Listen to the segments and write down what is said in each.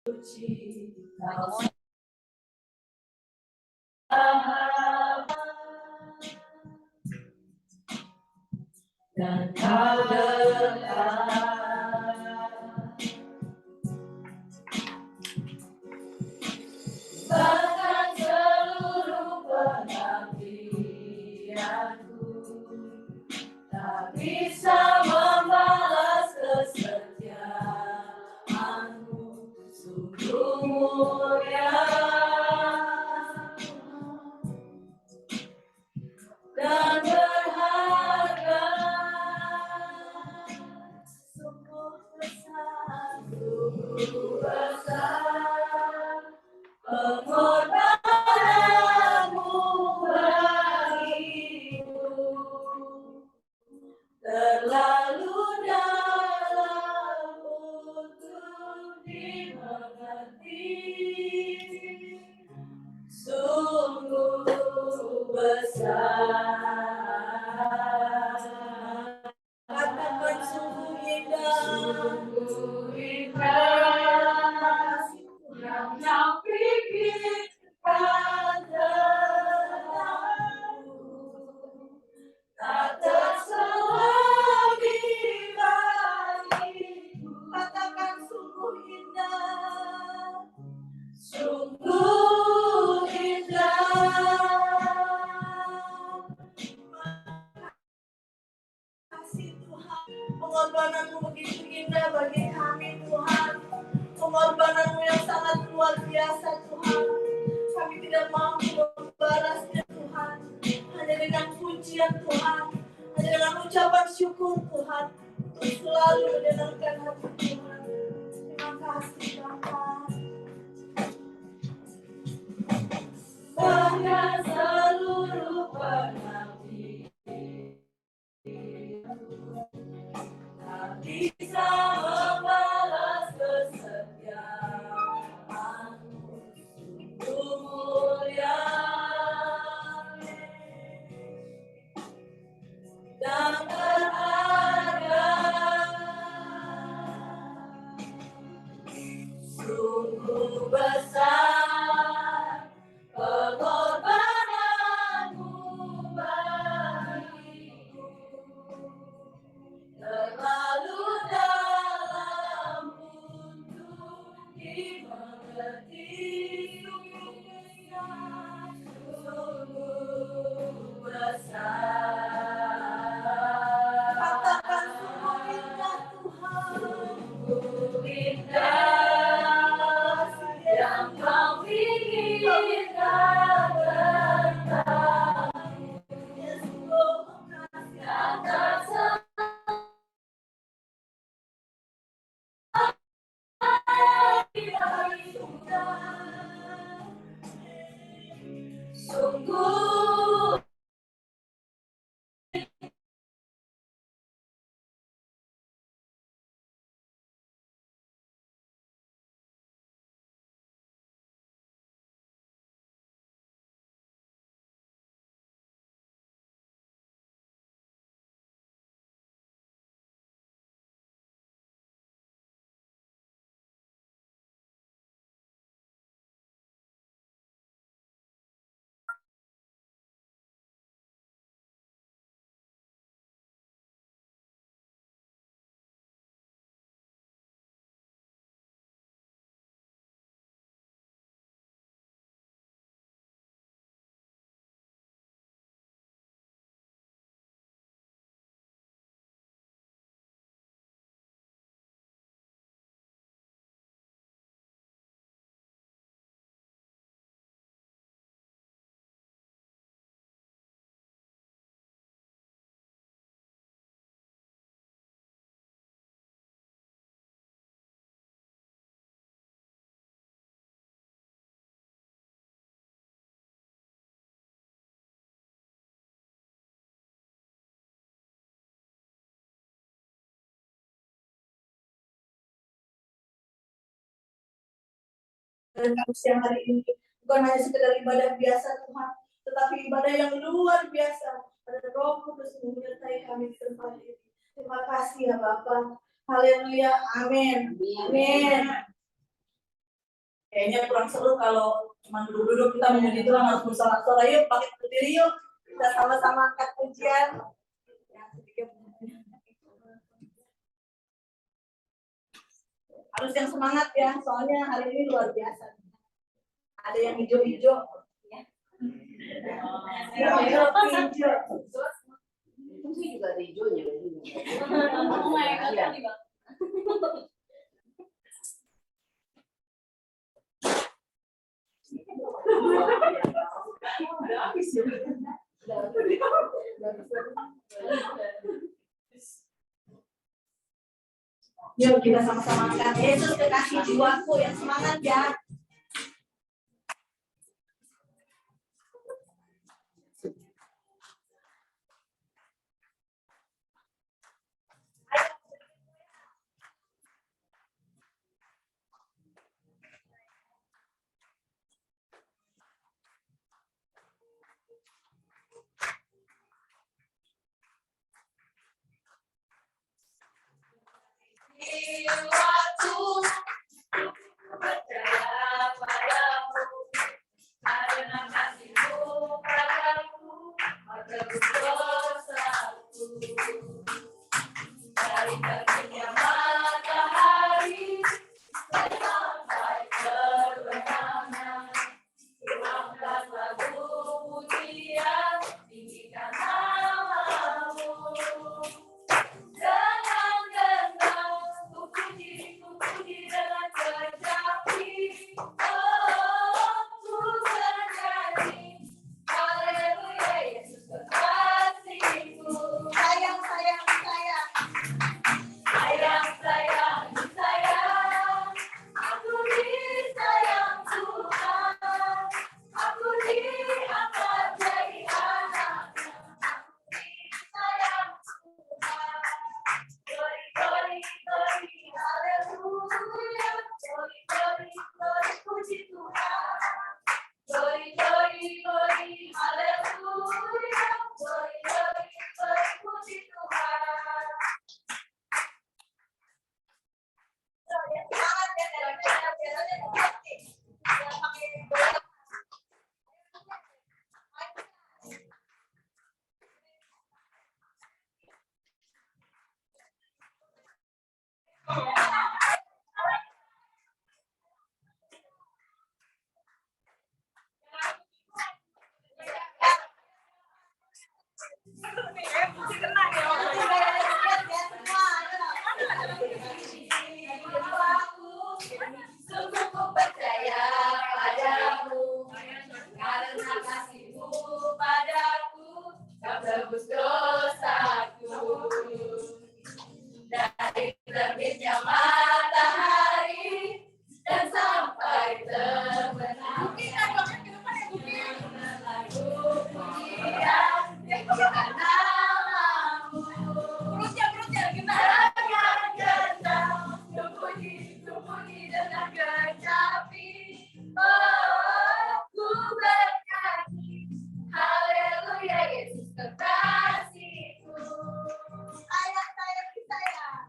Dan kau dekat, bahkan seluruh pengabdianku tak bisa membalas kesetiaanmu, sungguh mulia dan berharga, sungguh besar pengorbananmu bagiku, terlalu dalam untuk dimengerti, sungguh besar. Katakan sungguh indah, yang kau pikirkan tentangku, tak terselami bagiku. Katakan sungguh indah, sungguh indah. Kasih Tuhan, pengorbananmu begitu indah bagi kami Tuhan. Pengorbananmu yang sangat luar biasa Tuhan. Kami tidak mampu membalasnya Tuhan. Hanya dengan pujian Tuhan, hanya dengan ucapan syukur Tuhan, untuk selalu menyenangkan hati Tuhan. Terima kasih Bapak. Bahkan seluruh pengabdian tak bisa membalas kesetiaanmu, sungguh mulia dan berharga, sungguh besar pengorbananmu bagiku, terlalu dalam untuk dimengerti, sungguh besar. Katakan sungguh indah Tuhan, sungguh indah, yang kau pikirkan tentangku, yang tak sungguh dan siang hari ini bukan hanya sekedar ibadah biasa Tuhan, tetapi ibadah yang luar biasa. Ada Roh Kudus menyertai kami di tempat ini. Terima kasih ya Bapak. Haleluya. Amin. Amin. Kayaknya kurang seru kalau cuma duduk-duduk kita memuji Tuhan, harus bersorak-sorak. Yuk pakai berdiri yuk, kita sama-sama angkat pujian. Harus yang semangat ya, soalnya hari ini luar biasa. Ada yang hijau-hijau. Ya. Hijau. Itu juga ada hijaunya. Yuk kita sama-sama angkat. Yesus kekasih jiwaku, yang semangat ya. Jiwaku percaya padamu, karena kasih-Mu padaku, maka berdosaku. Dari terbitnya matahari sampai terbenamnya, tuangkan lagu pujian, tinggikan nama-Mu. Dengan genang ku puji dengan kecapi. Oh, ku bernyanyi, haleluya, Yesus kekasihku. Sayang, sayang, sayang. Sayang, sayang, sayang. Aku disayang Tuhan. Aku diangkat jadi anak-Nya. Aku disayang Tuhan. Glory, glory, glory, haleluya. Glory, glory, glory, puji Tuhan. Glory, glory, glory, haleluya. Glory, glory, glory, puji Tuhan. Semangat ya, biasanya mengerti. Jangan pakai goyang. Sungguh ku percaya padamu, karena kasih-Mu padaku, Kau tebus dosaku. Dari terbitnya matahari dan sampai terbenamnya, lagu pujian tinggikan nama-Mu. Perutnya gimana? Dengan genang ku puji dengan kecapi. Oh, ku bernyanyi, haleluya, Yesus kekasihku. Sayang, sayang, disayang.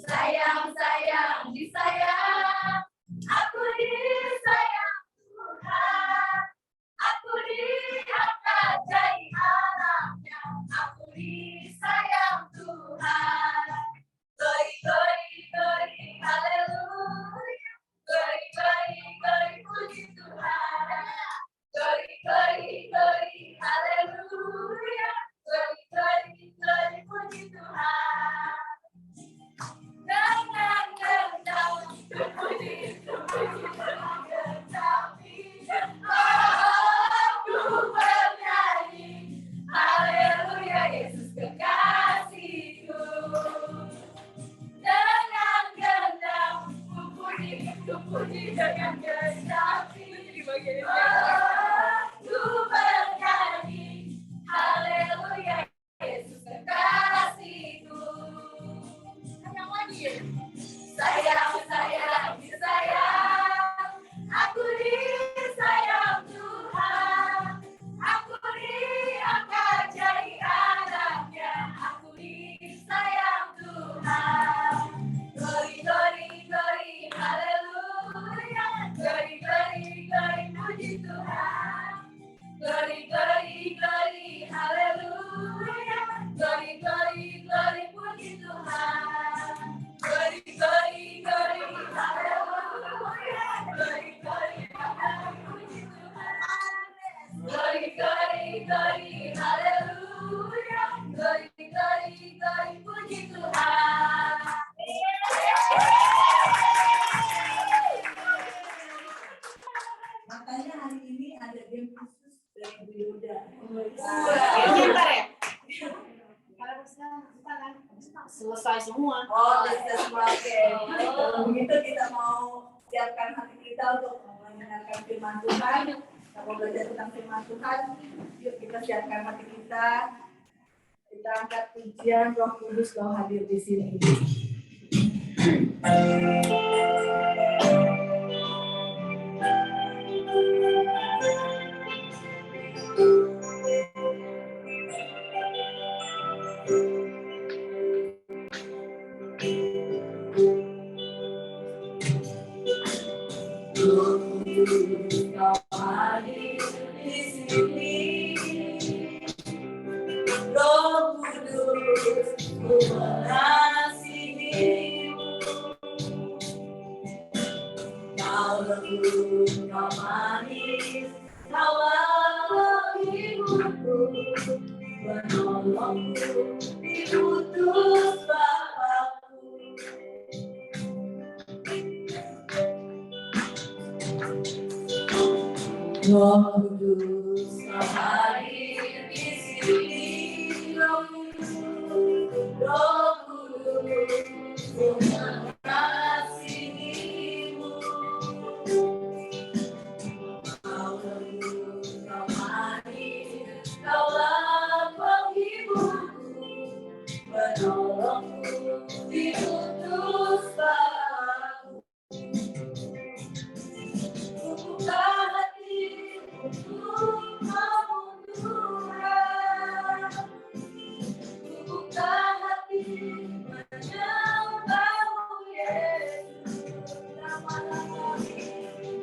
Sayang, sayang, disayang. Aku disayang Tuhan. Aku diangkat jadi anak-Nya. Aku disayang Tuhan. Glory, glory, glory, haleluya. Glory, glory, glory, puji Tuhan. Glory, glory, glory, haleluya. Glory, glory, glory, puji Tuhan. Dengan genang ku puji dengan kecapi. Oh, ku bernyanyi, haleluya, Yesus kekasihku. Dengan genang ku puji dengan kecapi. Oh, ku bernyanyi, haleluya, Yesus kekasihku. Yang lagi. Sayang, sayang, disayang. Aku disayang Tuhan. Aku diangkat jadi anak-Nya. Aku disayang Tuhan. Glory, glory, glory, haleluya. Glory, glory. Yesus dan Ibu Yuda. Ntar ya? Selesai semua. Oh, selesai semua. Oke. Kalau begitu kita mau siapkan hati kita untuk mendengarkan firman Tuhan. Kita mau belajar tentang firman Tuhan. Yuk kita siapkan hati kita. Kita angkat pujian Roh Kudus Kau hadir di sini. Kau hadir di sini, Roh Kudus, ku mengasihimu. Kau lembut, kau manis, kau hidupku, penolongku, diutus Bapakku. Roh Kudus, kau hadir di sini, Roh Kudus, ku mengasihimu. Kau lembut, kau manis, kaulah penghiburku, penolongku, diutus Bapakku. Buka hati untuk kamu Tuhan, buka hati menyembahmu Yesus, lama-lama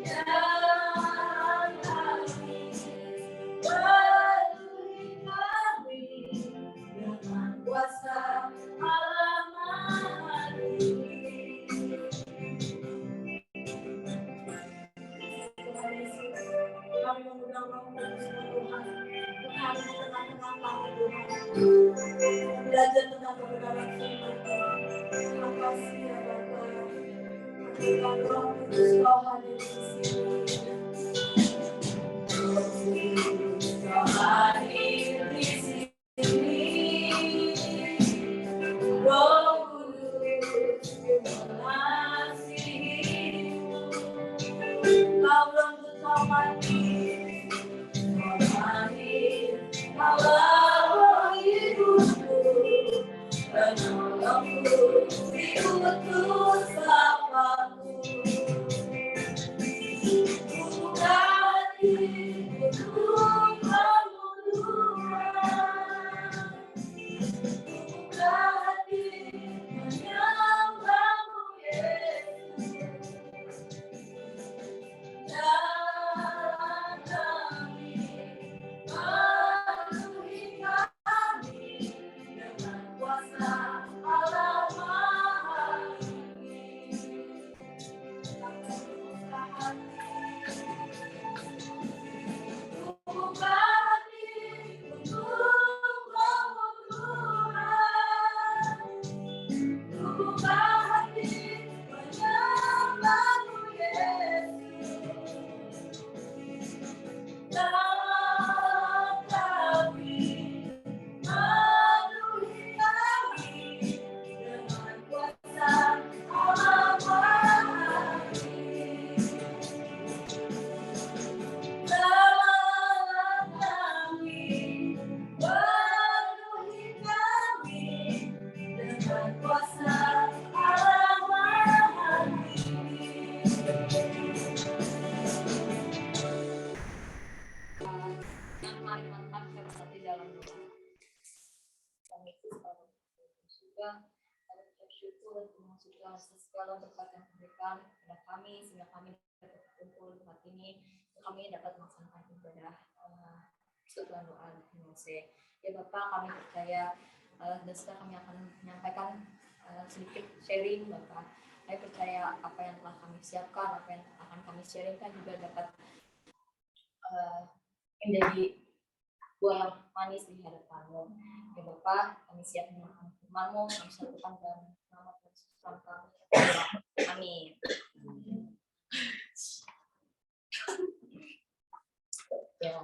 jangan kami, penuhi kami dengan kuasa Allah Maha Tinggi. Tuhan Yesus, kami mengundang Roh Kudus Tuhan, Tuhan di tengah-tengah kami Tuhan, belajar tentang kebenaran firman Tuhan. Terima kasih ya Bapa, Tuhan Roh Kudus Kau hadir di sini. Roh Kudus Kau hadir di sini, Roh Kudus ku mengasihimu. Kau lembut, kau manis, kaulah hidupku, penolongku, diutus Bapakku. Buka hati untuk kamu Tuhan, buka hati menyembahmu Yesus. Jalan kami, penuhi kami dengan kuasa Allah Maha Tinggi. Buka hati untuk kamu Tuhan, buka hati menyembahmu Yesus. Dalam kami, penuhi kami dengan kuasa Allah Maha Tinggi. Dalam kami, penuhi kami dengan kuasa Allah Maha Tinggi. Dan mari mantap kita di dalam doa. Kami juga ada bersyukur untuk segala segala berkat yang diberikan kepada kami sehingga kami dapat berkumpul di tempat ini, kami dapat melaksanakan ibadah setelah doa di Mose. Ya Bapak, kami percaya dan setelah kami akan menyampaikan sedikit sharing Bapak. Kami percaya apa yang telah kami siapkan, apa yang akan kami sharingkan juga dapat menjadi buah yang manis di hadapan-Mu. Ya Bapak, kami siap menerima firman-Mu, kami satukan dalam nama Yesus kami. Amin. Ya,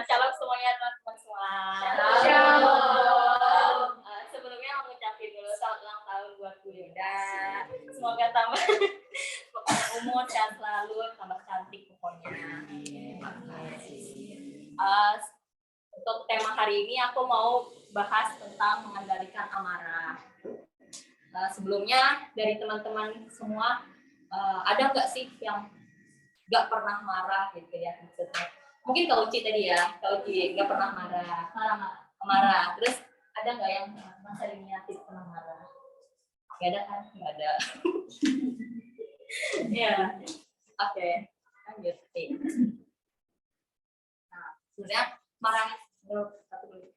Shalom semuanya teman-teman semua. Shalom. Sebelumnya mau ngucapin dulu selamat ulang tahun buat Bu Yuda. Semoga tambah umur, sehat selalu, tambah cantik pokoknya. Untuk tema hari ini aku mau bahas tentang mengendalikan amarah. Sebelumnya dari teman-teman semua ada nggak sih yang nggak pernah marah gitu ya maksudnya? Mungkin Kak Uci tadi ya, Kak Uci nggak pernah marah. Terus ada nggak yang masa diniatin pernah marah? Nggak ada kan? Nggak ada. Ya, oke. Lanjut. Nah, sebenarnya marah menurut satu dulu.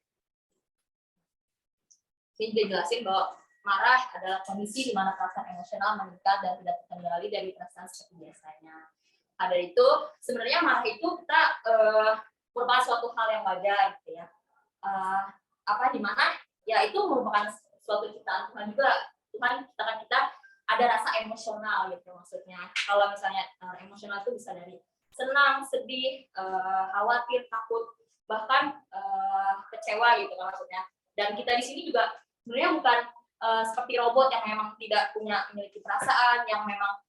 Saya juga jelasin bahwa marah adalah kondisi di mana perasaan emosional meningkat dan tidak terkendali dari perasaan seperti biasanya. Ada itu sebenarnya marah itu kita merupakan suatu hal yang wajar gitu ya. Di mana ya itu merupakan suatu ciptaan Tuhan juga. Tuhan ciptakan kita ada rasa emosional gitu maksudnya. Kalau misalnya emosional itu bisa dari senang, sedih, khawatir, takut, bahkan kecewa gitu kan maksudnya. Dan kita di sini juga sebenarnya bukan seperti robot yang memang tidak memiliki perasaan, yang memang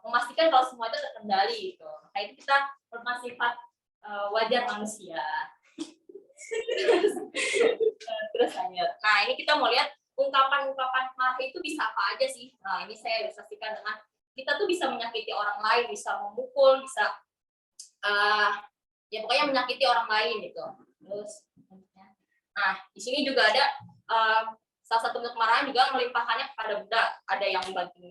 memastikan kalau semua itu terkendali gitu. Maka itu kita merupakan sifat wajar manusia. Terus lanjut. Nah ini kita mau lihat ungkapan-ungkapan marah itu bisa apa aja sih. Nah ini saya ilustrasikan dengan kita tuh bisa menyakiti orang lain, bisa memukul, bisa ya pokoknya menyakiti orang lain gitu. Terus, nah di sini juga ada salah satu bentuk kemarahan juga melimpahkannya kepada budak. Ada yang banting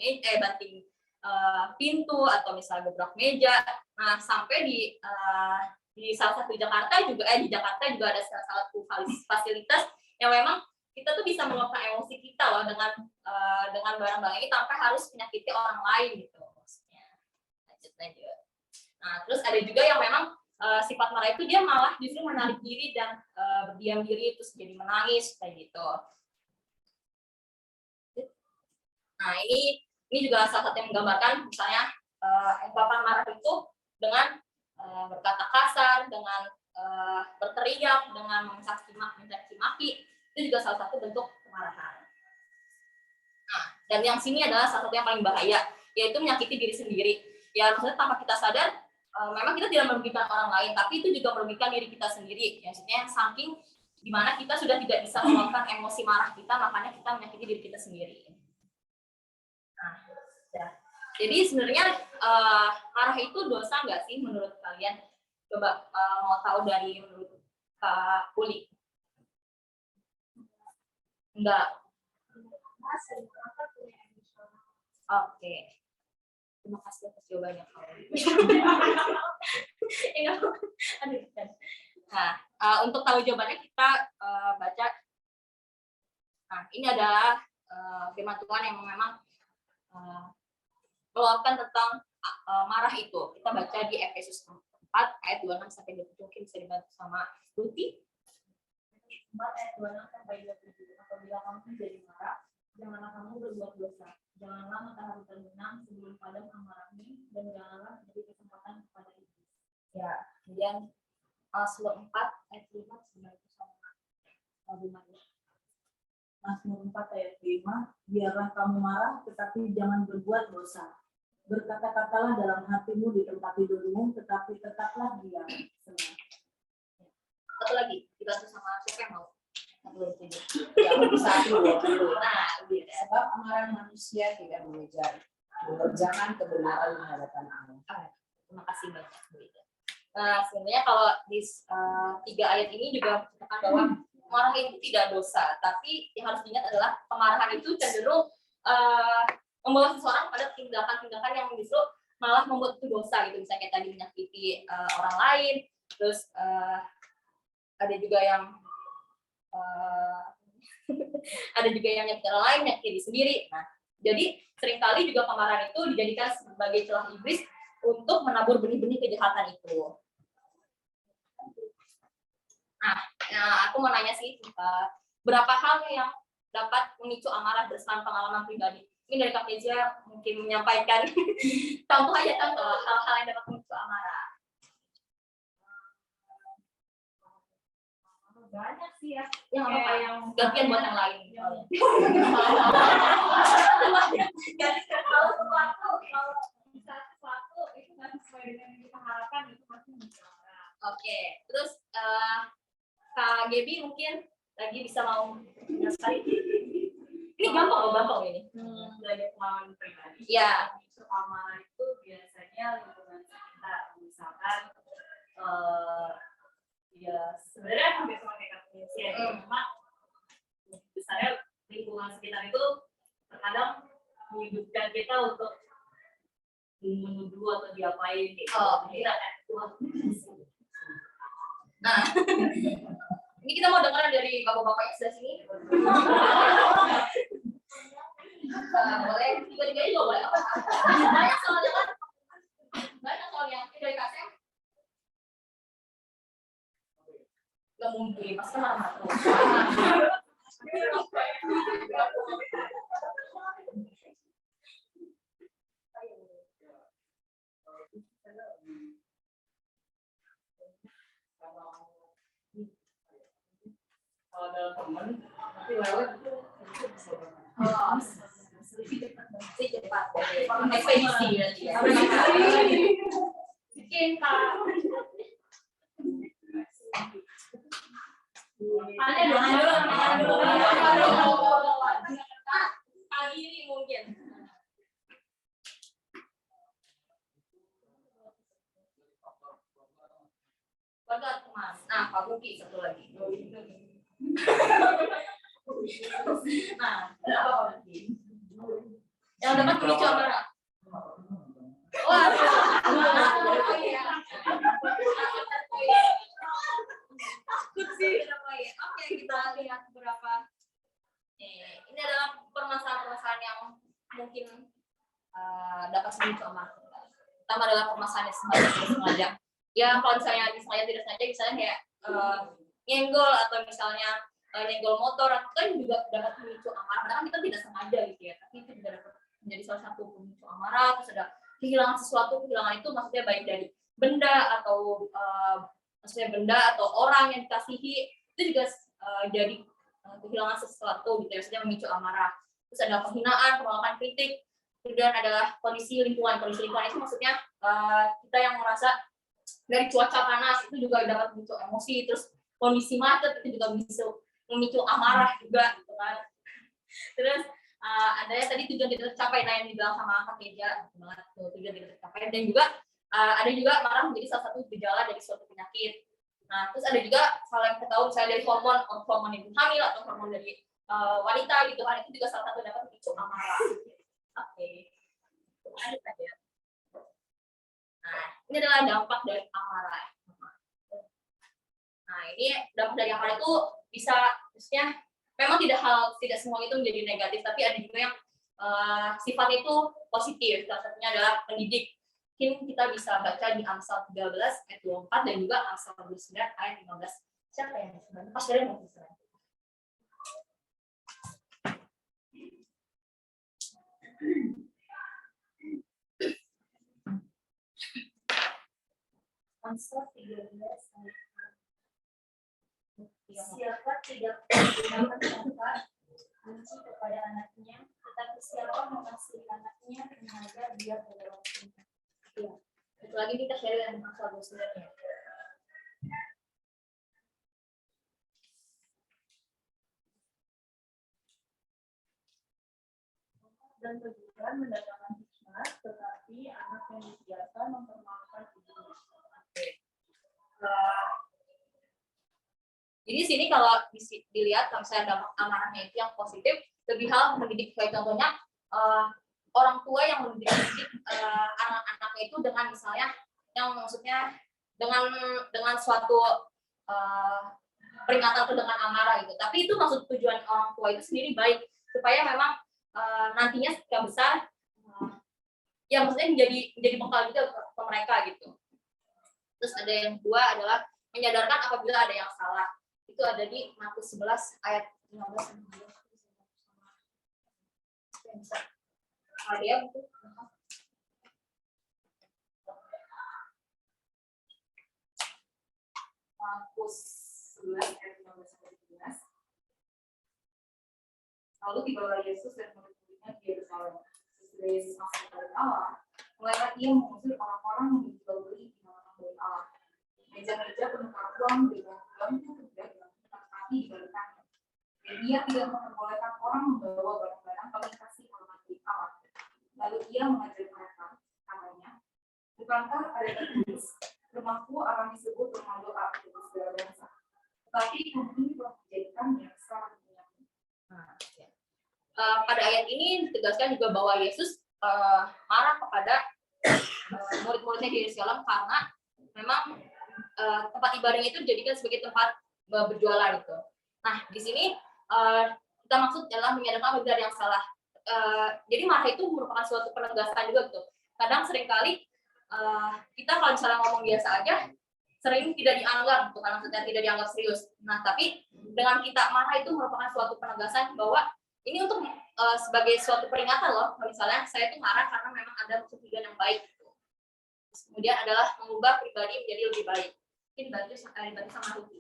pintu atau misalnya gebrak meja. Nah sampai di salah satu Jakarta juga di Jakarta juga ada salah satu fasilitas yang memang kita tuh bisa meluapkan emosi kita loh dengan barang-barang ini tanpa harus menyakiti orang lain gitu maksudnya. Lanjut. Nah terus ada juga yang memang sifat marah itu dia malah justru menarik diri dan berdiam diri terus jadi menangis kayak gitu. Nah ini juga salah satu yang menggambarkan misalnya ungkapan marah itu dengan berkata kasar, dengan berteriak, dengan mencaci maki, itu juga salah satu bentuk kemarahan. Nah, dan yang sini adalah salah satu yang paling bahaya, yaitu menyakiti diri sendiri. Ya maksudnya tanpa kita sadar, memang kita tidak merugikan orang lain, tapi itu juga merugikan diri kita sendiri. Ya, maksudnya saking dimana kita sudah tidak bisa meluapkan emosi marah kita, makanya kita menyakiti diri kita sendiri. Nah, ya. Jadi sebenarnya marah itu dosa nggak sih menurut kalian? Coba mau tahu dari menurut Kak Uli. Enggak. Oke. Terima kasih atas jawabannya Kak Uli. Nah, untuk tahu jawabannya kita baca. Nah, ini adalah firman Tuhan yang memang meluapkan tentang marah itu. Kita baca di Efesus 4 ayat 26 sampai 27. Mungkin bisa dibantu sama Ruti. 4 ayat 26 sampai 27. Apabila kamu menjadi marah, janganlah kamu berbuat dosa. Janganlah matahari terbenam sebelum padam amarahmu, dan janganlah memberi kesempatan kepada iblis. Ya, kemudian Mazmur 4 ayat 5 sebenarnya sama Bagaimana? Mazmur 4 ayat 5, biarlah kamu marah, tetapi jangan berbuat dosa. Berkata-katalah dalam hatimu di tempat tidurmu, tetapi tetaplah diam. Satu lagi, dibantu sama siapa yang mau? Ya, satu. Nah, Sebab amarah manusia tidak mengerjakan kebenaran di hadapan Allah. Terima kasih banyak Bu Ida. Nah, sebenarnya kalau di 3 ayat ini juga menceritakan bahwa marah itu tidak dosa, tapi yang harus diingat adalah kemarahan itu cenderung membawa seseorang pada tindakan-tindakan yang justru malah membuat itu dosa gitu, misalnya kayak tadi menyakiti orang lain, terus ada juga yang menyakiti orang lain, menyakiti diri sendiri. Nah, jadi seringkali juga kemarahan itu dijadikan sebagai celah iblis untuk menabur benih-benih kejahatan itu. Nah, aku mau nanya sih, berapa hal yang dapat memicu amarah berdasarkan pengalaman pribadi? Ini dari Kak Kezia mungkin menyampaikan contoh hal-hal yang dapat memicu amarah. banyak sih ya. Yang apa? Kayak yang Gantian buat yang lain. Jadi kalau sesuatu itu nggak sesuai dengan yang kita harapkan itu pasti musyawarah. Oke, terus Kak Gaby mungkin lagi bisa mau menjelaskan. Ini gampang ini. Dari pengalaman pribadi. Iya. Isu amarah itu biasanya lingkungan sekitar, misalkan ya sebenarnya hampir sama kayak manusia ya, cuma besarnya lingkungan sekitar itu terkadang menghidupkan kita untuk menuduh atau diapain gitu. Kita Nah, ini kita mau dengar dari bapak-bapak yang sebelah sini. Boleh, tiga-tiganya juga boleh. Banyak soalnya kan. Banyak soalnya. Ini dari Kak Sam. Gak mungkin, pasti marah terus. kalau dalam teman tapi lewat itu cepat. Ekspedisi berarti ya. Mungkin Kak. Kali ini mungkin. Keluarga teman. Nah, Pak Buki satu lagi. Nah, apa lagi? Yang dapat memicu amarah. Wah, takut sih. Oke, kita lihat beberapa. Ini adalah permasalahan-permasalahan yang mungkin dapat memicu amarah. Pertama adalah permasalahan yang sengaja. Ya, kalau misalnya disengaja tidak sengaja, misalnya kayak nyenggol atau misalnya nyenggol motor, itu kan juga dapat memicu amarah. Padahal kita tidak sengaja gitu ya, tapi itu juga dapat menjadi salah satu pemicu amarah. Terus ada kehilangan sesuatu, kehilangan itu maksudnya baik dari benda atau maksudnya benda atau orang yang dikasihi, itu juga jadi kehilangan sesuatu gitu ya, maksudnya memicu amarah. Terus ada penghinaan, penolakan kritik, kemudian adalah kondisi lingkungan. Kondisi lingkungan itu maksudnya kita yang merasa dari cuaca panas itu juga dapat memicu emosi, terus kondisi macet itu juga memicu amarah juga gitu kan. Terus ada yang tadi tujuan tidak tercapai, nah yang dibilang sama Kak Keja banget tujuan tidak tercapai, dan juga ada juga marah menjadi salah satu gejala dari suatu penyakit. Nah, terus ada juga hal yang kita tahu misalnya dari hormon ibu hamil atau hormon dari wanita gitu kan, itu juga salah satu dapat memicu amarah. Oke. Lanjut aja. Nah, ini adalah dampak dari amarah. Nah, ini dampak dari amarah itu bisa, maksudnya memang tidak semua itu menjadi negatif, tapi ada juga yang sifatnya itu positif. Salah satunya adalah pendidik. Mungkin kita bisa baca di Amsal 13 ayat 24 dan juga Amsal 29 ayat 15. Siapa yang bisa? Pas dari mau bisa. Amsal 13 ayat siapa tidak menggunakan kata benci kepada anaknya, tetapi siapa mengasihi anaknya mengajar dia pada waktunya. Ya, itu lagi kita share dengan Amsal 29 ya. Dan kejujuran mendatangkan hikmat, tetapi anak yang dibiarkan mempermalukan ibunya. Jadi sini kalau dilihat kalau saya dampak amarahnya itu yang positif, lebih hal mendidik. Kayak contohnya orang tua yang mendidik anak-anaknya itu dengan misalnya yang maksudnya dengan suatu peringatan atau dengan amarah gitu. Tapi itu maksud tujuan orang tua itu sendiri baik, supaya memang nantinya ketika besar ya maksudnya menjadi bekal juga ke mereka gitu. Terus ada yang kedua adalah menyadarkan apabila ada yang salah. Itu ada di Matius 11 ayat 15 dan 16. Ada ya buku. Matius 11 ayat 15. Lalu tibalah Yesus dan murid-muridnya di Yerusalem. Sesudah Yesus masuk ke bait Allah, mulailah ia mengusir orang-orang yang menjual beli di halaman bait Allah. Meja-meja penukar uang di bawah itu tidak ditempati di balikannya. Dan ia tidak memperbolehkan orang membawa barang-barang komunikasi halaman bait Allah. Lalu ia mengajar mereka, katanya, bukankah ada tertulis, rumahku akan disebut rumah doa bagi segala bangsa. Tetapi kamu telah menjadikannya sarang penyakit. Pada ayat ini ditegaskan juga bahwa Yesus marah kepada murid-muridnya di Yerusalem karena memang tempat ibadahnya itu dijadikan sebagai tempat berjualan itu. Nah, di sini kita maksud adalah menyadarkan benar yang salah. Jadi marah itu merupakan suatu penegasan juga gitu. Kadang seringkali kita kalau misalnya ngomong biasa aja sering tidak dianggap, bukan maksudnya tidak dianggap serius. Nah, tapi dengan kita marah itu merupakan suatu penegasan bahwa ini untuk sebagai suatu peringatan loh. Misalnya saya itu marah karena memang ada maksud tujuan yang baik. Terus kemudian adalah mengubah pribadi menjadi lebih baik. Mungkin dibantu sama Ruki.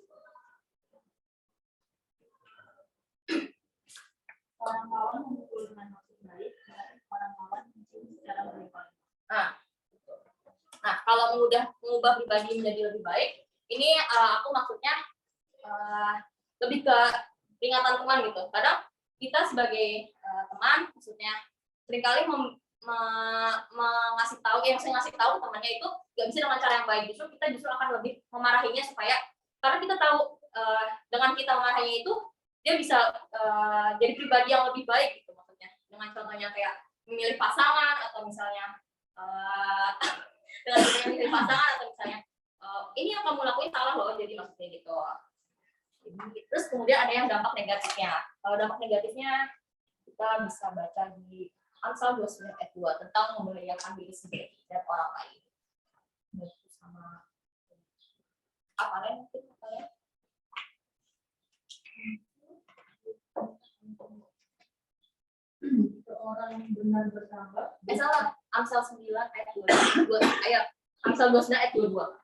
Orang lawan memukul dengan maksud baik, dan orang lawan mencium secara berlimpah. Nah, kalau mengubah pribadi menjadi lebih baik, ini aku maksudnya lebih ke peringatan teman gitu. Kadang kita sebagai teman, maksudnya seringkali ngasih tahu, maksudnya ngasih tahu temannya itu nggak bisa dengan cara yang baik. Kita justru akan lebih memarahinya supaya, karena kita tahu dengan kita memarahinya itu dia bisa jadi pribadi yang lebih baik gitu, maksudnya dengan contohnya kayak memilih pasangan atau misalnya dengan memilih pasangan atau misalnya ini yang kamu lakuin salah loh, jadi maksudnya gitu. Terus kemudian ada yang dampak negatifnya. Kalau dampak negatifnya kita bisa baca di Amsal 29 ayat 2 tentang memuliakan diri sendiri dan orang lain. Sama apa lain? Seorang yang benar bersahabat. Salah, Amsal 9 ayat 2 ayat Amsal 29 ayat 22.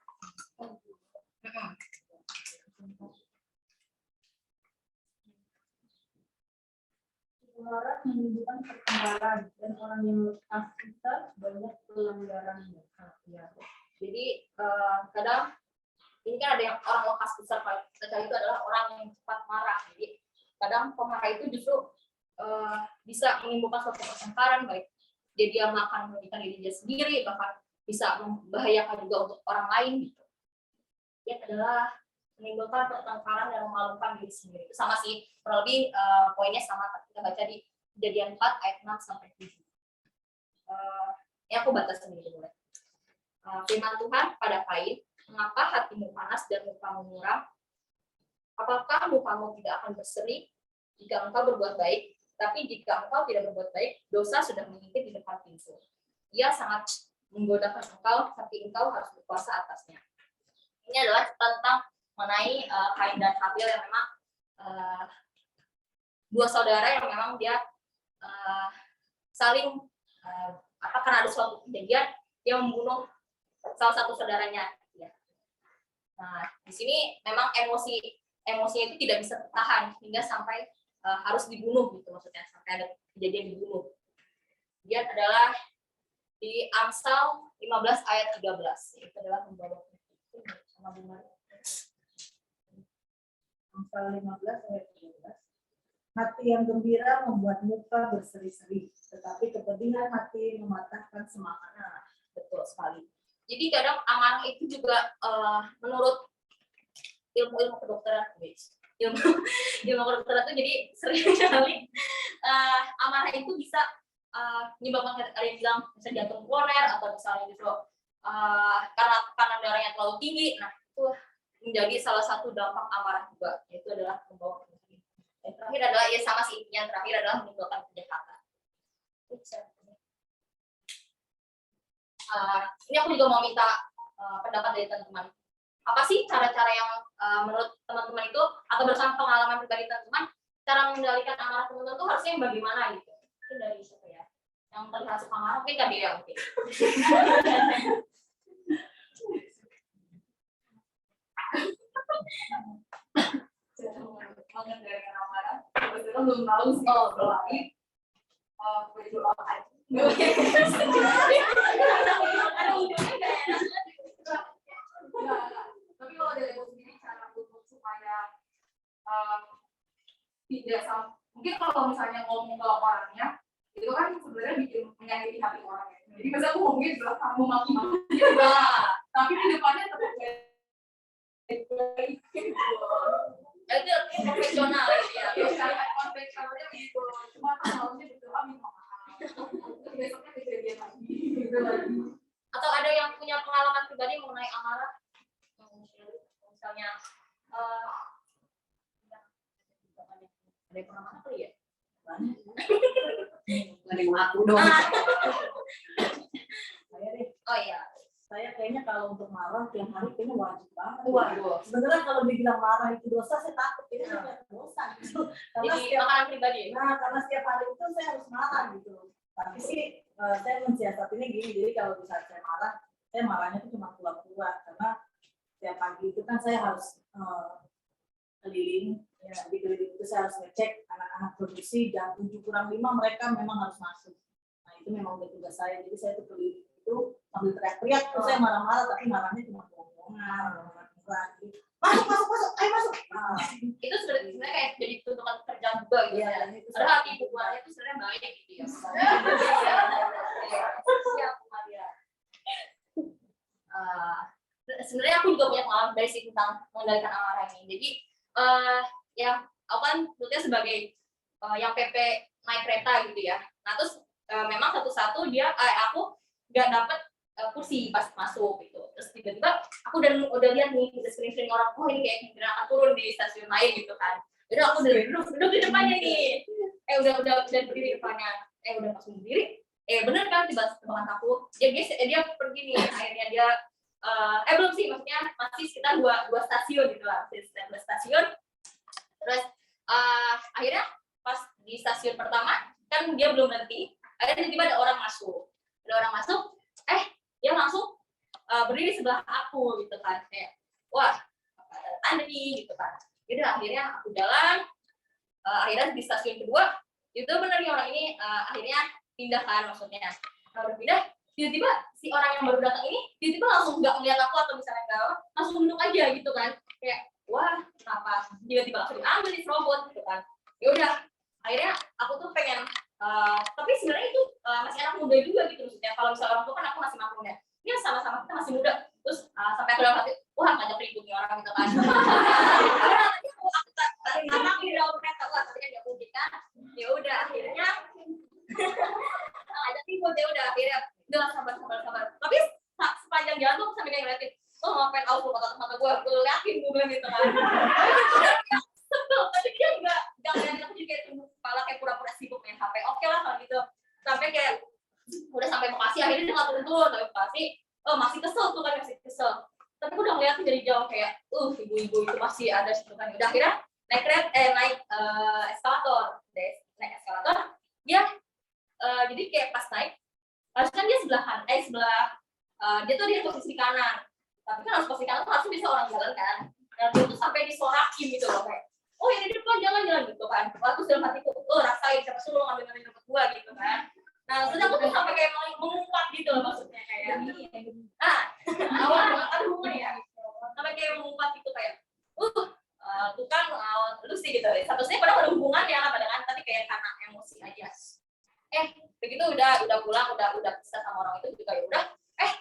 Orang menimbulkan pertengkaran dan orang yang lekas kita banyak pelanggarannya. Ya. Jadi kadang ini kan ada yang orang lekas besar, itu adalah orang yang cepat marah. Jadi kadang pemarah itu justru bisa menimbulkan suatu pertengkaran, baik jadi dia akan merugikan dirinya sendiri, bahkan bisa membahayakan juga untuk orang lain gitu. Dia adalah menimbulkan pertengkaran dan memalukan diri sendiri. Itu sama sih, kurang lebih poinnya sama. Kita baca di Kejadian 4 ayat 6 sampai 7. Ini aku batas sendiri dulu. Firman Tuhan pada Kain, mengapa hatimu panas dan mukamu muram? Apakah mukamu tidak akan berseri jika engkau berbuat baik? Tapi jika engkau tidak berbuat baik, dosa sudah mengintip di depan pintu. Ia sangat menggodakan engkau, tapi engkau harus berkuasa atasnya. Ini adalah tentang mengenai Kain dan Habil yang memang dua saudara yang memang dia saling karena ada suatu kejadian dia membunuh salah satu saudaranya. Ya. Nah, di sini memang emosinya itu tidak bisa tertahan hingga sampai harus dibunuh gitu, maksudnya sampai ada kejadian dibunuh. Dia adalah di Amsal 15 ayat 13. Itu adalah membawa sama benar. Amsal 15 ayat 13. Hati yang gembira membuat muka berseri-seri, tetapi kepedihan hati mematahkan semangat. Nah, betul sekali. Jadi kadang amarah itu juga menurut ilmu kedokteran, ilmu kedokteran itu jadi sering sekali amarah itu bisa menyebabkan ada yang bilang bisa jantung koroner atau misalnya justru karena tekanan darahnya terlalu tinggi. Nah, itu menjadi salah satu dampak amarah juga, yaitu adalah membawa penyakit. Yang terakhir adalah sama sih, yang terakhir adalah menimbulkan kejahatan. Ini aku juga mau minta pendapat dari teman-teman. Apa sih cara-cara yang menurut teman-teman itu atau bersama pengalaman pribadi teman-teman, cara mengendalikan amarah teman-teman itu harusnya yang bagaimana gitu? Itu dari siapa ya? Yang terlihat suka marah mungkin kan dia mungkin. Mengendalikan amarah, belum tahu sih. Lagi berdoa aja. Ada ujungnya nggak enak. Tapi kalau dari aku sendiri cara untuk supaya tidak sama, mungkin kalau misalnya ngomong ke orangnya itu kan sebenarnya bikin menyakiti hati orang ya. Jadi biasanya aku ngomongin bilang kamu maki-maki tapi di depannya tetap baik. Itu profesional ya. Karena konvensionalnya begitu, cuma harusnya berdoa minta maaf. Besoknya kejadian lagi. Atau ada yang punya pengalaman pribadi mengenai amarah? Misalnya ada yang pernah marah kali ya? Ada yang ngaku dong. Saya deh, Oh iya. saya kayaknya kalau untuk marah tiap hari kayaknya wajib banget. Waduh. Sebenarnya kalau dibilang marah itu dosa, saya takut ini kayak dosa gitu. Karena Jadi setiap makanan pribadi. karena setiap hari itu saya harus marah gitu. Tapi sih saya mensiasatinya gini, jadi kalau di saat saya marahnya itu cuma pura-pura karena setiap pagi itu kan saya harus keliling, ya di keliling itu saya harus ngecek anak-anak produksi jam 7:45 mereka memang harus masuk. Nah itu memang udah tugas saya, jadi saya tuh keliling itu sambil teriak-teriak terus saya marah-marah tapi marahnya cuma bohongan, gitu. Masuk, ayo masuk. Nah, Itu sebenarnya kayak jadi tuntutan kerjaan juga gitu iya, ya. dan itu Padahal hati ibu keluarga itu sebenarnya baik gitu ya. Siap Maria. Sebenarnya aku juga punya pengalaman dari sih tentang mengendalikan amarah ini. Jadi ya aku kan dulunya sebagai yang PP naik kereta gitu ya. Nah terus memang satu-satu aku nggak dapet kursi pas masuk gitu. Terus tiba-tiba aku udah lihat nih udah sering-sering orang, oh ini kayak kemungkinan akan turun di stasiun lain gitu kan. Jadi aku duduk di depannya nih. Udah berdiri di depannya. Udah pas berdiri. Bener kan tiba teman aku. Dia pergi nih. Akhirnya dia belum sih, maksudnya masih sekitar dua stasiun gitu lah. Dua stasiun. Terus akhirnya pas di stasiun pertama kan dia belum berhenti. Akhirnya tiba-tiba ada orang masuk. Dia langsung berdiri sebelah aku gitu kan, kayak wah ada tanda nih gitu kan. Jadi akhirnya aku jalan, akhirnya di stasiun kedua itu benar nih orang ini akhirnya pindah kan, maksudnya udah pindah tiba-tiba si orang yang baru datang ini tiba-tiba langsung nggak melihat aku atau misalnya nggak langsung duduk aja gitu kan, kayak wah kenapa tiba-tiba langsung diambil di robot gitu kan. Ya udah akhirnya aku tuh pengen tapi sebenarnya itu masih anak muda juga gitu, maksudnya kalau misalnya orang tua kan aku masih maklum ya, ini sama-sama kita masih muda. Terus sampai aku dalam hati, wah ngajak ribut nih orang gitu kan. Anak di dalam kereta, wah tapi kan nggak mungkin kan. Ya udah akhirnya ada ribut, ya udah akhirnya udah sabar. Tapi sepanjang jalan tuh sampai kayak ngeliatin, oh ngapain aku kata gue yakin gue bilang gitu kan. Tapi dia nggak ngeliatin aku juga, tunduk kepala kayak pura-pura sibuk main HP. Oke lah kalau gitu. Sampai kayak udah sampai Bekasi, akhirnya dia nggak turun sampai Bekasi. Masih kesel tuh kan, tapi aku udah ngeliatin dari jauh kayak ibu-ibu itu masih ada situ kan. Udah akhirnya naik eskalator dia jadi kayak pas naik harusnya kan dia dia tuh di posisi kanan, tapi kan harus posisi kanan tuh harusnya bisa orang jalan kan. Nah dia tuh sampai disorakin gitu loh, kayak oh ya di depan jalan gitu kan. Waktu dalam hatiku rasain siapa suruh ngambil tempat gua gitu kan. Nah, terus aku tuh sampai kayak mengumpat gitu loh, maksudnya kayak awal kan hubungan ya, sampai kayak mengumpat gitu kayak tuh kan lu sih gitu. Satunya padahal ada hubungannya padahal, tapi kayak karena emosi aja. Begitu udah pulang, udah pisah sama orang itu juga ya udah.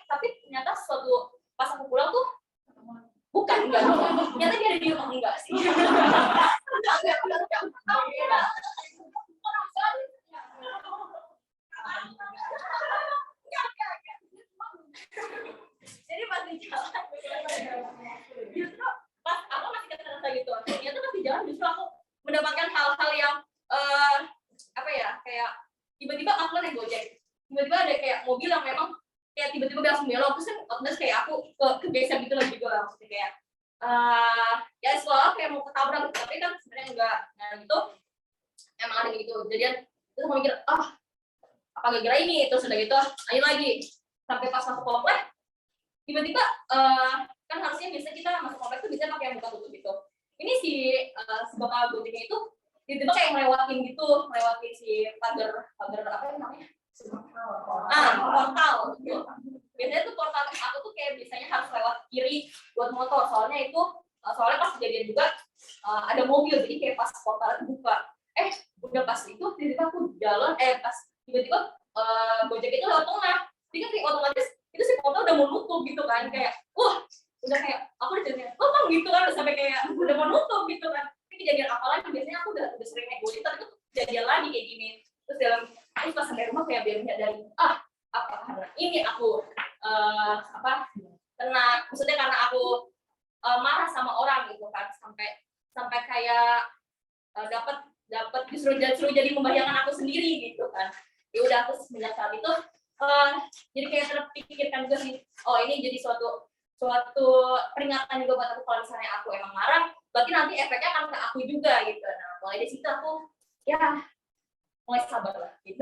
Tapi ternyata suatu pas aku pulang tuh enggak ternyata dia ada di rumah, enggak sih. Jadi pas di jalan justru pas aku masih kata gitu, ternyata pas di jalan justru aku mendapatkan hal-hal yang kayak tiba-tiba aku naik Gojek, tiba-tiba ada kayak mobil yang memang kayak tiba-tiba langsung belok, terus kayak aku kegeser gitu loh juga, maksudnya kayak ya soalnya kayak mau ketabrak gitu, tapi kan sebenarnya enggak. Nah gitu emang ada gitu kejadian. Terus aku mikir apa gara-gara ini, terus udah gitu ayo lagi sampai pas masuk komplek tiba-tiba kan harusnya biasa kita masuk komplek tuh bisa pakai buka tutup gitu. Ini si bapak Gojeknya itu tiba-tiba kayak ngelewatin si pagar apa namanya? Portal gitu. Biasanya tuh portal aku tuh kayak biasanya harus lewat kiri buat motor, soalnya pas kejadian juga ada mobil, jadi kayak pas portal itu buka, udah pas itu tiba-tiba aku jalan, pas tiba-tiba Gojek itu lewat tengah, jadi kan kayak otomatis itu si portal udah mau nutup gitu kan, kayak udah kayak aku udah jadi bang gitu kan, udah sampai kayak udah mau nutup gitu kan. Ini kejadian apa lagi, biasanya aku udah sering naik Gojek tapi itu kejadian lagi kayak gini. Terus pas sampai rumah kayak biar dari apa karena ini aku maksudnya karena aku marah sama orang gitu kan, sampai kayak dapat justru jadi membayangkan aku sendiri gitu kan. Ya udah, terus semenjak saat itu jadi kayak terpikirkan juga sih, ini jadi suatu peringatan juga buat aku, kalau misalnya aku emang marah berarti nanti efeknya akan ke aku juga gitu. Nah mulai dari situ aku mulai sabar lah gitu.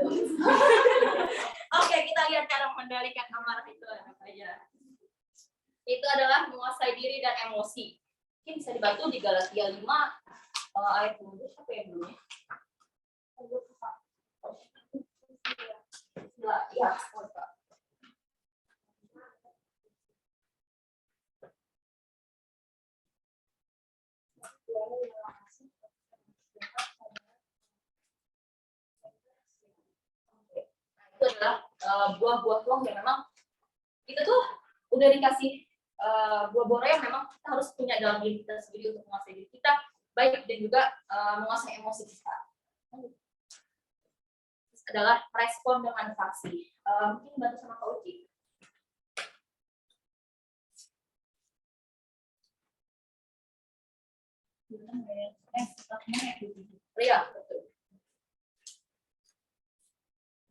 Oke, kita lihat cara mengendalikan amarah itu apa aja. Itu adalah menguasai diri dan emosi. Mungkin bisa dibantu di Galatia 5 ayat 20 apa ya dulunya? Ya, itu adalah buah-buah yang memang kita tuh udah dikasih buah-buah yang memang kita harus punya dalam diri kita sendiri untuk menguasai diri kita baik, dan juga menguasai emosi kita. Terus adalah respon dengan faksi. Mungkin bantu sama Kak Uci. Iya, betul.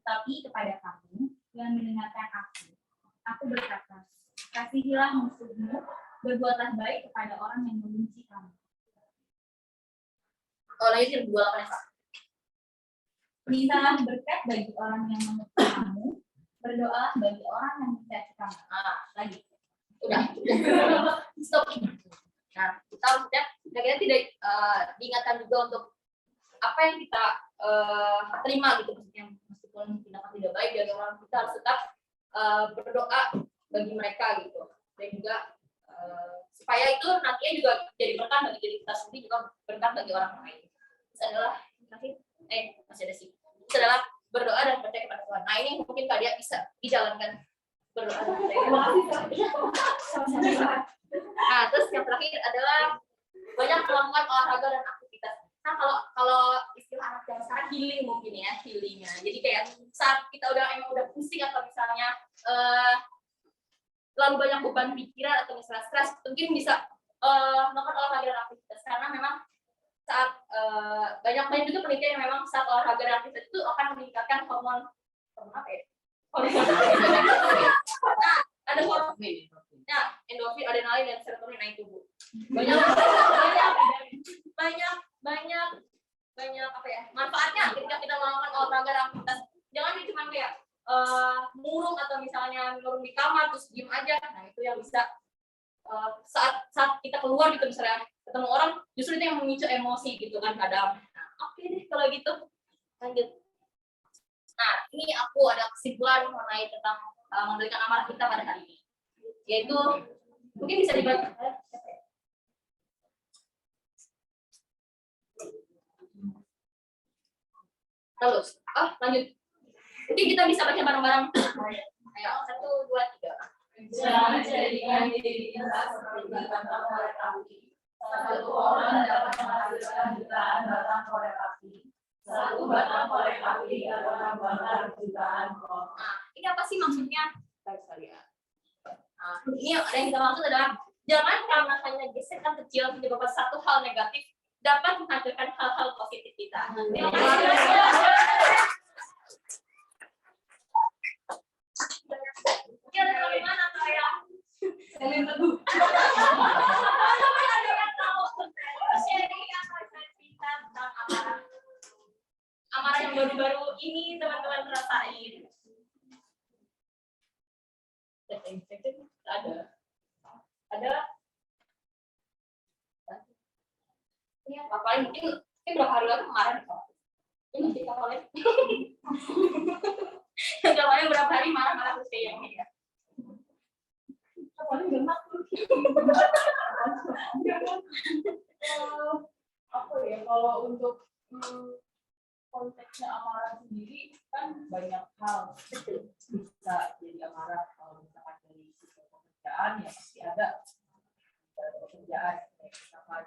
Tapi kepada kamu yang mendengarkan aku berkata, kasihilah musuhmu, berbuatlah baik kepada orang yang membenci kamu. Lagi 28. Mintalah berkat bagi orang yang mengutuk kamu, berdoalah bagi orang yang mencaci kamu. Lagi. Udah. Stop. Nah, kita maksudnya tidak diingatkan juga untuk apa yang kita terima gitu, maksudnya meskipun tindakan tidak baik dari orang, kita harus tetap berdoa bagi mereka gitu, dan juga supaya itu nantinya juga jadi berkat bagi diri kita sendiri, juga berkat bagi orang lain. Itu adalah masih ada sih. Itu adalah berdoa dan percaya kepada Tuhan. Nah, ini mungkin kalian bisa dijalankan, berdoa dan percaya. Nah, terus yang terakhir adalah banyak melakukan olahraga dan aktivitas. Nah, kalau istilah anak yang sekarang healing mungkin ya, healingnya. Jadi kayak saat kita emang udah pusing, atau misalnya terlalu banyak beban pikiran atau misalnya stres, mungkin bisa melakukan olahraga dan aktivitas, karena memang saat banyak juga penelitian yang memang saat olahraga dan aktivitas itu akan meningkatkan hormon apa ya? Ada hormon. Nah, endorfin, adrenalin, dan serotonin naik tubuh. Banyak apa ya? Manfaatnya ketika kita melakukan olahraga dan aktivitas. Jangan cuma kayak murung atau misalnya murung di kamar terus diem aja. Nah, itu yang bisa saat kita keluar gitu, misalnya ketemu orang, justru itu yang memicu emosi gitu kan kadang. Nah, oke deh kalau gitu. Lanjut. Nah, ini aku ada kesimpulan mengenai tentang mengendalikan amarah kita pada hari ini. Yaitu mungkin bisa dibantu. Terus, lanjut. Mungkin kita bisa baca bareng-bareng. Ayo, 1, 2, 3. Jangan jadikan diri kita seperti batang korek api. Satu orang dapat menghasilkan jutaan batang korek api. Satu batang korek api dapat membakar jutaan pot. Nah, ini apa sih maksudnya? Nah, ini yang kita maksud adalah jangan karena hanya gesekan kecil menyebabkan satu hal negatif dapat menghasilkan hal-hal positif kita. Mungkin ada bagaimana saya? Saling teguh. Ada yang tahu sharing apa cerita tentang amarah? Amarah yang baru-baru ini teman-teman rasain. Ada. Ini apa paling mungkin Ini berapa hari lalu kemarin ini nanti kalian yang kemarin berapa hari marah-marah terus kayak yang ini ya. Paling udah makhluk. Apa ya, kalau untuk konteksnya amarah sendiri kan banyak hal bisa jadi amarah. Kalau misalkan dari sisi pekerjaan ya pasti ada pekerjaan kayak misalkan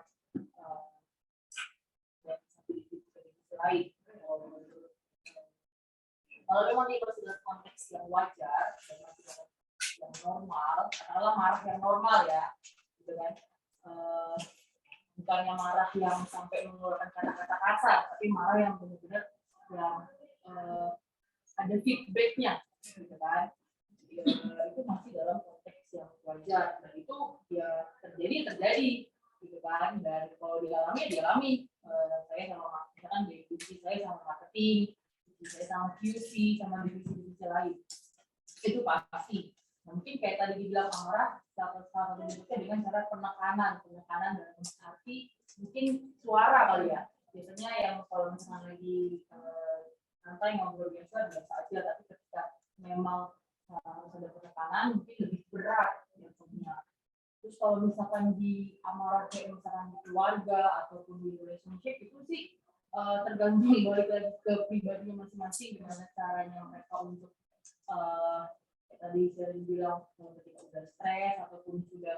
yang satu divisi lain. Kalau memang di konteks yang wajar dan yang normal, katakanlah marah yang normal ya, gitu kan. Bukannya marah yang sampai mengeluarkan kata-kata kasar, tapi marah yang benar-benar yang ada feedbacknya, gitu kan. Itu masih dalam konteks yang wajar, dan itu ya terjadi, gitu kan. Dan kalau dialami. Saya sama misalkan di divisi saya sama marketing, divisi saya sama QC, sama divisi-divisi lain, itu pasti. Mungkin kayak tadi dibilang amarah, salah satu bentuknya dengan cara penekanan dalam arti mungkin suara kali ya. Biasanya yang kalau misalnya lagi santai ngobrol biasa aja, tapi ketika memang harus ada penekanan mungkin lebih berat biasanya. Terus kalau misalkan di amarah kayak misalkan di keluarga ataupun di relationship itu sih tergantung balik lagi ke pribadinya masing-masing, gimana caranya mereka untuk tadi saya bilang ketika udah stres ataupun sudah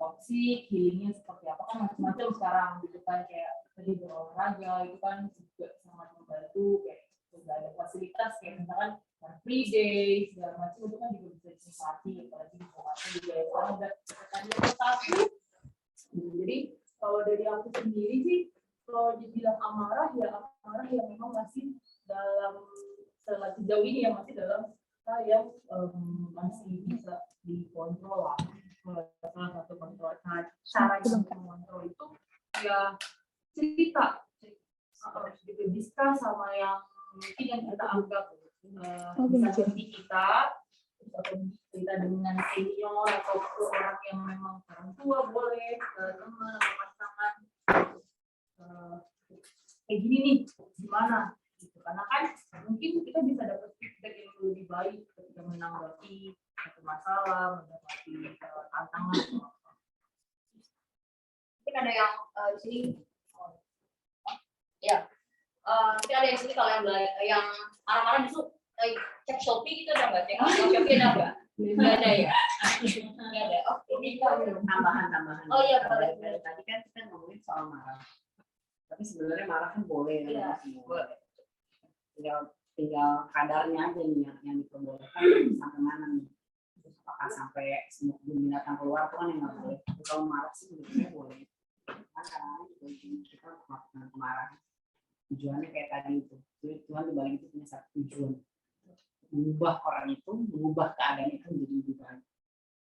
toksik, healingnya seperti apa kan macam-macam sekarang gitu kan. Kayak tadi berolahraga itu kan juga sangat membantu, kayak sudah ada fasilitas kayak misalkan free day segala macam, itu kan juga bisa dinikmati, apalagi di Jakarta juga yang ada tadi. Jadi kalau dari aku sendiri sih, kalau dibilang amarah yang memang masih dalam sejauh ini ya masih dalam yang masih bisa dikontrol lah. Salah satu kontrol, cara yang mengontrol itu ya cerita, diskus sama yang mungkin yang kita anggap bisa seperti kita, atau cerita dengan senior atau orang yang memang orang tua boleh, teman atau pasangan, kayak gini nih gimana gitu. Karena kan mungkin kita bisa dapat feedback yang lebih baik ketika menanggapi satu masalah, menanggapi tantangan. Mungkin ada yang di sini ya mungkin ada yang sini kalau yang marah-marah justru cek Shopee gitu, ada nggak? Cek Shopee ada nggak? Nggak ada ya? Nggak ada. Oke, ini Tambahan. Oh iya, boleh. Tadi kan kita ngomongin soal marah. Tapi sebenarnya marah kan boleh. Iya, boleh. Tinggal kadarnya aja nih yang diperbolehkan sampai mana nih. Apakah sampai semua binatang keluar tuh kan yang nggak boleh. Tapi kalau marah sih sebenarnya boleh. Karena kita melakukan kemarahan. Tujuannya kayak tadi itu. Tuhan dibalik itu punya satu tujuan. Mengubah orang itu, mengubah keadaan itu menjadi lebih baik.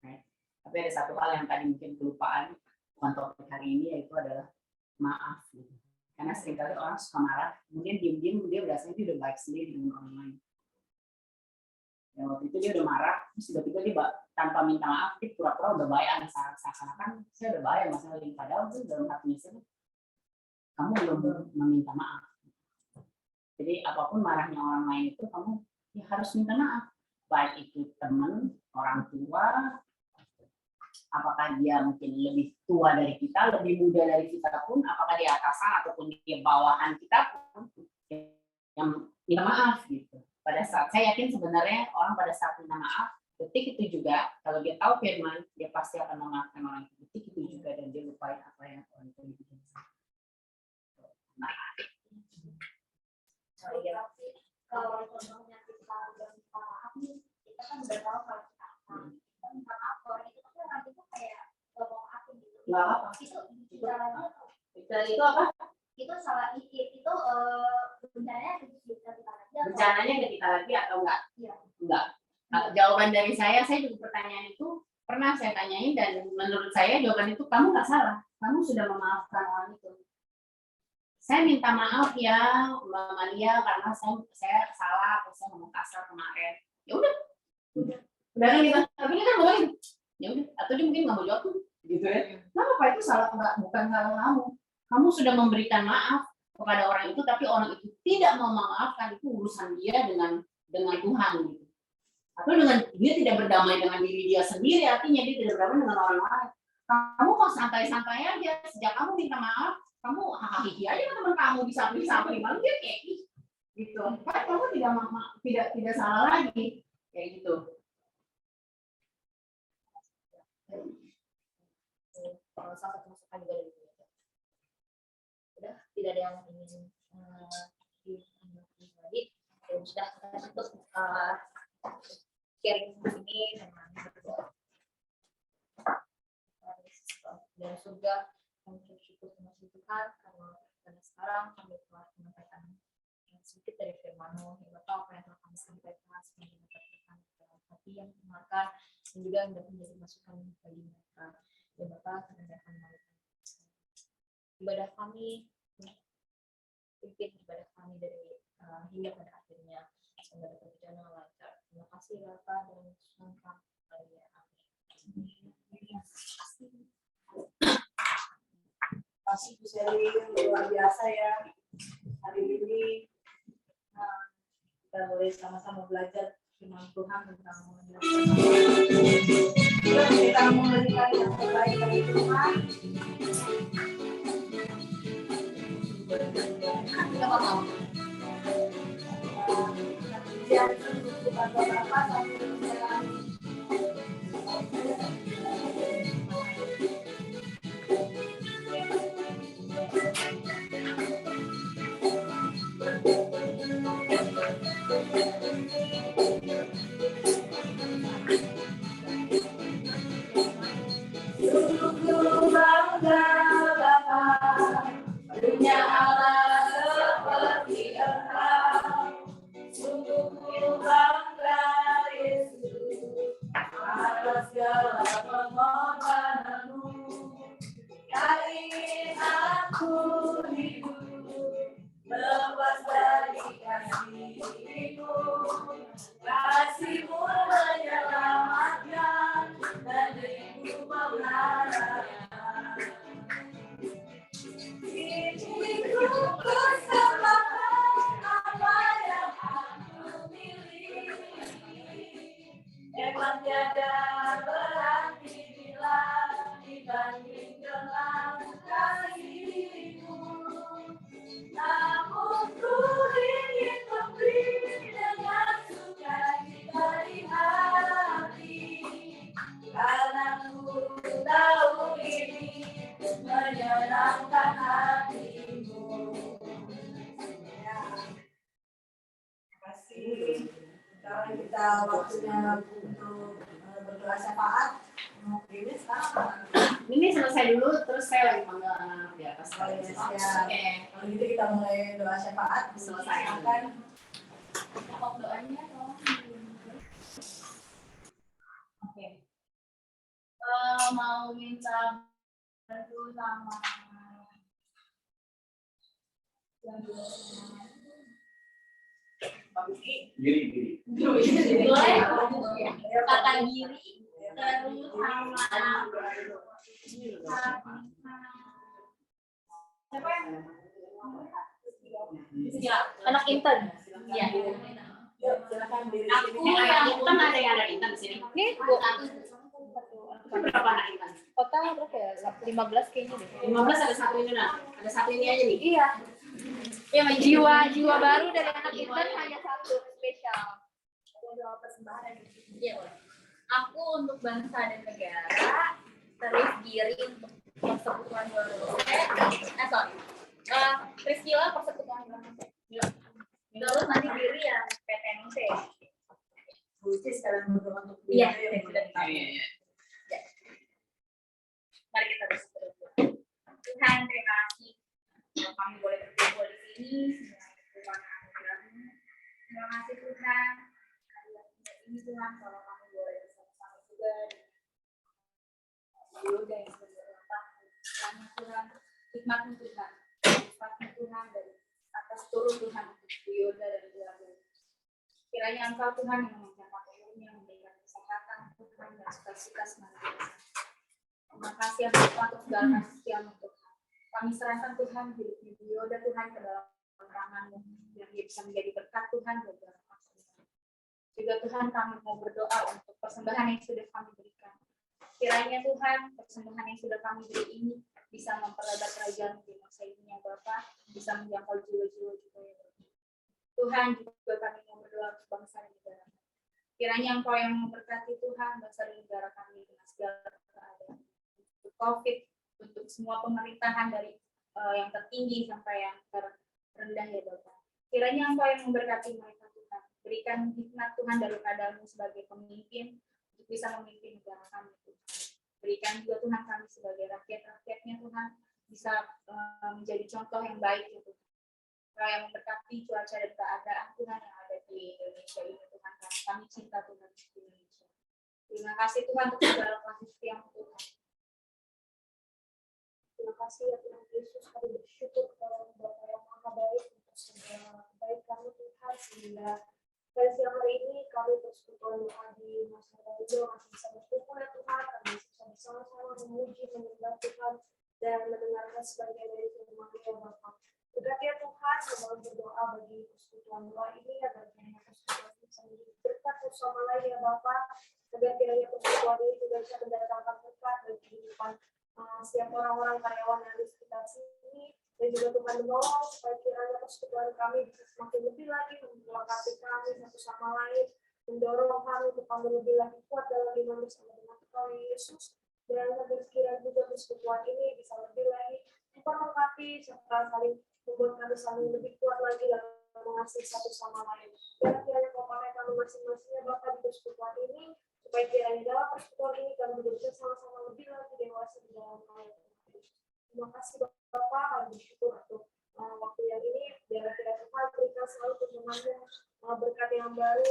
Right? Tapi ada satu hal yang tadi mungkin kelupaan, bukan topik hari ini, yaitu adalah maaf. Gitu. Karena seringkali orang suka marah, kemudian diam-diam dia biasanya dia udah baik sendiri dengan orang lain. Ya, waktu itu dia udah marah, terus tiba-tiba dia tanpa minta maaf, dia pura-pura udah baik, seakan-akan saya udah baik, masalah ini. Padahal itu dalam hatinya sih, kamu belum meminta maaf. Jadi apapun marahnya orang lain itu kamu ya harus minta maaf. Baik itu teman, orang tua, apakah dia mungkin lebih tua dari kita, lebih muda dari kita pun, apakah dia atasan ataupun dia bawahan kita pun, yang minta maaf gitu. Pada saat saya yakin sebenarnya orang pada saat minta maaf, detik itu juga kalau dia tahu firman, dia pasti akan memaafkan orang itu. Detik itu juga dan dia lupain apa yang orang itu bikin. Nah, kalau contohnya kita udah minta maaf nih, kita kan udah tahu kalau kita minta maaf orang itu kan orang itu kayak gak mau maafin gitu. nggak apa. Itu caranya Itu apa? itu salah itu bencananya ke kita lagi. Bencananya ke kita lagi atau enggak? Iya. Enggak. Nah, jawaban dari saya juga pertanyaan itu pernah saya tanyain dan menurut saya jawaban itu kamu nggak salah. Kamu sudah memaafkan orang itu. Saya minta maaf ya Mbak Malia karena saya salah atau saya ngomong kasar kemarin. Ya udah. Udah kan kita, tapi kan boleh. Ya udah. Atau dia mungkin nggak mau jawab gitu ya. Kenapa itu salah enggak? Bukan salah kamu. Kamu sudah memberikan maaf. kepada orang itu, tapi orang itu tidak mau memaafkan, itu urusan dia dengan Tuhan gitu. Atau dengan dia tidak berdamai dengan diri dia sendiri, artinya dia tidak berdamai dengan orang lain. Kamu kok santai-santai aja, sejak kamu minta maaf, kamu hahaha aja sama teman kamu, bisa malu dia kayak gitu. Kan kamu tidak salah lagi kayak gitu. Salah satu masukan juga dari itu. Udah tidak ada yang ingin ditambahkan lagi. Ya sudah kita tutup sharing ini dengan berdoa. Dan surga kami bersyukur sama Tuhan karena pada sekarang kami telah menyampaikan sedikit dari firman-Mu, ya Bapak, apa yang telah kami sampaikan semoga dapat berkenan dalam hati yang mendengarkan dan juga dapat menjadi masukan bagi mereka. Ya Bapak, kami akan melakukan ibadah kami, pimpin ibadah kami dari hingga pada akhirnya semoga dapat berjalan lancar. Terima kasih Bapak dan Tuhan kami. Amin. Masih bisa luar biasa ya. Hari ini kita boleh sama-sama belajar firman Tuhan tentang kita memberikan yang terbaik bagi Tuhan. Kita mau Yang bukan beberapa sambil menjalani. Sungguh bangga Bapa, punya Allah seperti Engkau. Sungguh bangga Yesus, atas segala pengorbananmu. Kali ini aku hidup lepas dari kasih-Mu. Kasih-Mu menyelamatkan dan Ibu memelihara. Ini ku persembahkan apa yang aku miliki. Memang tiada berarti bila dibanding dengan kasih-Mu. Namun ku ingin memberi dengan sukacita di hati, karena ku tahu ini menyenangkan hati-Mu. Ya. Terima kasih. Sekarang kita waktunya untuk berdoa syafaat. Ini sekarang. ini selesai dulu, terus saya lagi panggil anak di atas. Oh, iya, siap. Oke. Kalau gitu kita mulai doa syafaat. Selesai. Silakan. Pokok doanya tolong. Oke. Mau minta bantu sama yang dulu. Giri. Boleh kata Giri terus sama siapa yang anak intern. Iya. Yuk, silakan diri. Aku Yang kan ada yang ada intan di sini. Nih, Bu. Itu berapa anak intan? Total berapa ya? 15 kayaknya deh. 15 ada satu ini nah. Ada satu ini aja nih. Iya. Ya, jiwa baru dari anak intern hanya satu spesial. Iya, boleh. Aku untuk bangsa dan negara, terus Giri untuk persekutuan dosen. Priscilla persekutuan dosen. Terus nanti Giri yang PTNC. Buci sekarang berdoa untuk Iya, dia yang sudah. Iya. Mari kita berdoa. Tuhan, terima kasih kalau kami boleh berkumpul di sini. Tuhan anugerah-Mu. Terima kasih Tuhan. Ini Tuhan kalau kami boleh bersama-sama juga. Yoga yang berdoa. Karena Tuhan, hikmat-Mu Tuhan. Hikmat-Mu Tuhan dari atas turun Tuhan untuk Yoga dan keluarga. Kiranya Engkau Tuhan yang memegang umurnya, memberikan kesehatan Tuhan dan sukacita senantiasa. Terima kasih atas segala kasih Tuhan Tuhan. Kami serahkan Tuhan hidupnya beliau dan Tuhan ke dalam tangan-Mu, yang dia bisa menjadi berkat Tuhan bagi orang bangsa. Juga Tuhan kami mau berdoa untuk persembahan yang sudah kami berikan. Kiranya Tuhan, persembahan yang sudah kami beri ini bisa memperlebar kerajaan di masa ini ya Bapak, bisa menjangkau jiwa-jiwa juga ya Bapak. Tuhan, juga kami mau berdoa untuk bangsa dan negara. Kiranya Engkau yang memberkati Tuhan bangsa dan negara kami dengan segala keadaan. Untuk COVID, untuk semua pemerintahan dari yang tertinggi sampai yang terendah ya Bapak. Kiranya Engkau yang memberkati mereka Tuhan. Berikan hikmat Tuhan daripada-Mu sebagai pemimpin untuk bisa memimpin negara kami Tuhan. Berikan juga Tuhan kami sebagai rakyat-rakyatnya Tuhan bisa menjadi contoh yang baik ya Tuhan. Engkau yang memberkati cuaca dan keadaan Tuhan yang ada di Indonesia ini Tuhan. Kami cinta Tuhan di Indonesia. Terima kasih Tuhan untuk segala kasih yang Tuhan. Terima kasih ya Tuhan Yesus, kami bersyukur kepada Bapa yang Maha Baik untuk segala baik kami Tuhan, sehingga pada siang hari ini kami persekutuan doa di masa lalu masih bisa bersyukur ya Tuhan, kami bisa bersama-sama memuji, menyembah Tuhan dan mendengarkan sebagian dari firman-Mu ya Bapa. Berkati ya Tuhan, kami berdoa bagi persekutuan doa ini agar kiranya persekutuan ini bisa menjadi berkat bersama lain ya Bapa, agar kiranya persekutuan ini juga bisa mendatangkan berkat bagi kehidupan setiap orang-orang karyawan yang di sekitar sini, dan juga Tuhan menolong supaya kiranya persekutuan kami bisa semakin lebih lagi melengkapi kami satu sama lain, mendorong kami untuk kami lebih lagi kuat dalam iman bersama dengan Tuhan Yesus, dan agar kiranya juga persekutuan ini bisa lebih lagi memperlengkapi serta saling membuat kami saling lebih kuat lagi dalam mengasihi satu sama lain. Dan kiranya pakai kami masing-masingnya Bapak di persekutuan ini, supaya kiranya dalam persekutuan ini kami bisa sama-sama lebih lagi dewasa di dalam Tuhan. Terima kasih Bapak, kami bersyukur untuk waktu yang ini, biar kiranya Tuhan berikan selalu firman-Mu, berkat yang baru,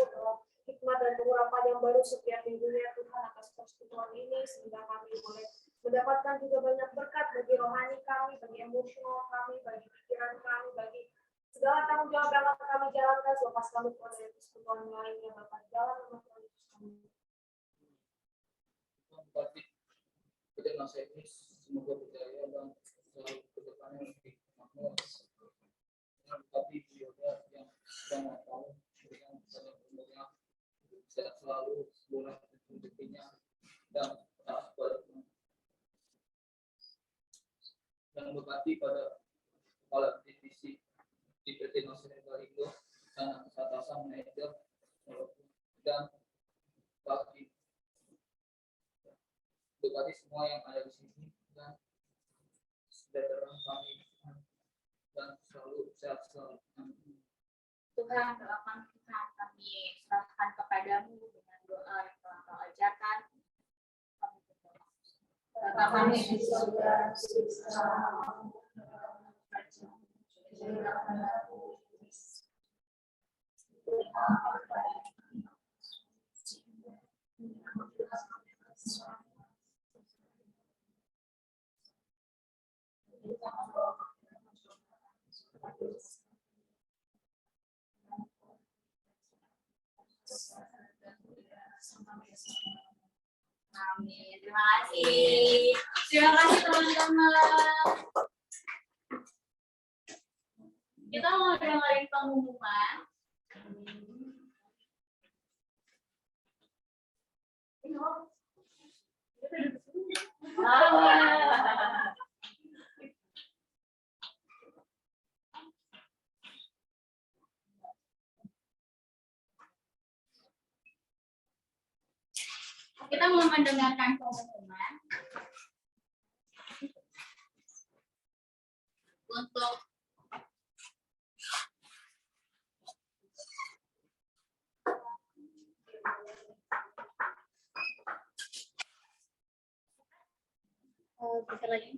hikmat dan pengurapan yang baru setiap minggunya Tuhan atas persekutuan ini, sehingga kami boleh mendapatkan juga banyak berkat bagi rohani kami, bagi emosional kami, bagi pikiran kami, bagi segala tanggung jawab yang akan kami jalankan selepas kami keluar dari persekutuan lainnya Bapak. Dalam nama Tuhan Yesus kami. Kita nasihat ini semoga berjaya dan selalu ke depannya lebih makmur. Tapi beliau yang sedang tahu dengan sebenarnya sehat selalu boleh rezekinya dan taat pada Tuhan. Dan berkati pada kepala divisi di PT Nasional Balindo dan atasan manajer dan bagi berkati semua yang ada di sini dan saudara kami dan selalu sehat selalu. Tuhan, doakan Tuhan kami serahkan kepadamu dengan doa yang telah Kau ajarkan. Kami berdoa. Bapa kami di surga, amin. Terima kasih. Terima kasih teman-teman. Kita mau dengerin pengumuman. Kita mau mendengarkan pengumuman untuk bisa lagi.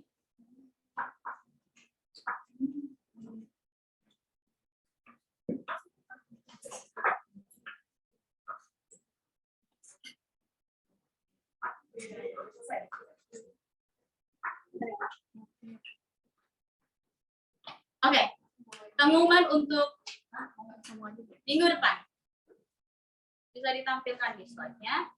Oke, pengumuman untuk minggu depan bisa ditampilkan di slide-nya.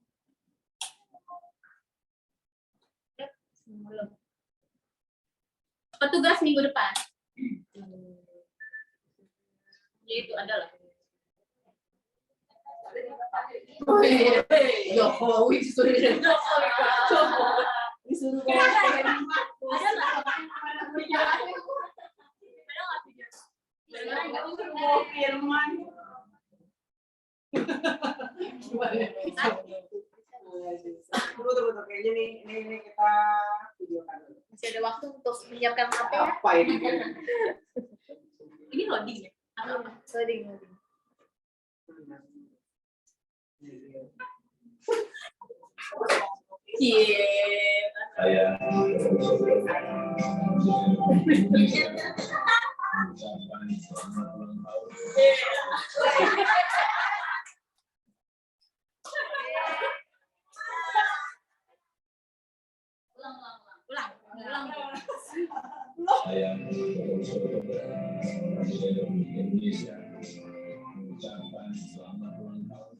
petugas minggu depan. Ya itu adalah. Jokowi disuruh Tunggu, kayaknya ini kita videokan dulu. Masih ada waktu untuk menyiapkan materi ya. Apa ini? Ini loading ya? Loading. Saya Ulang. saya Presiden Indonesia mengucapkan selamat ulang tahun.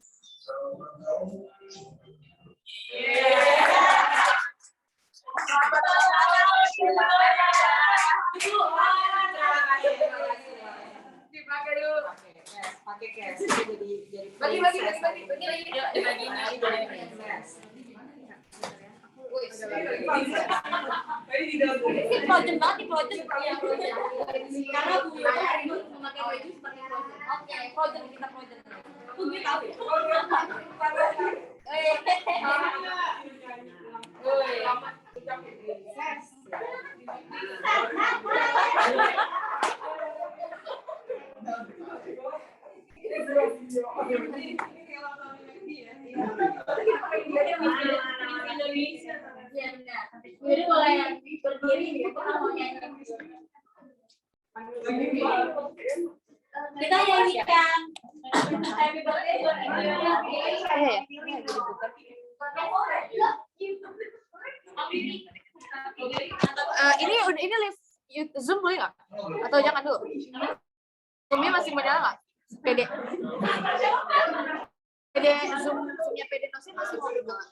Pakai cash. Jadi Bagi. Project banget di project. Karena Bu Yoyo hari ini memakai baju seperti project. Oke, project kita project. Aku gue tahu. Jadi mulai berdiri gitu mau nyanyi. Kita nyanyikan Happy Birthday buat ini live Zoom boleh nggak? Atau jangan dulu? Zoom-nya masih menyala nggak? PD Zoom-nya PD Nosi masih mau juga nggak?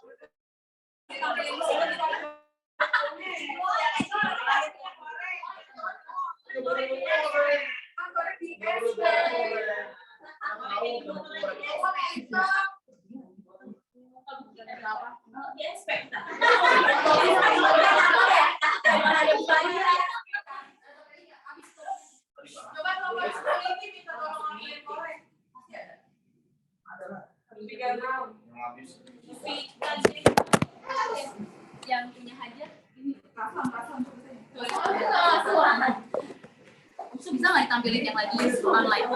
yang punya hajat ini bisa nggak ditampilin yang lagi online?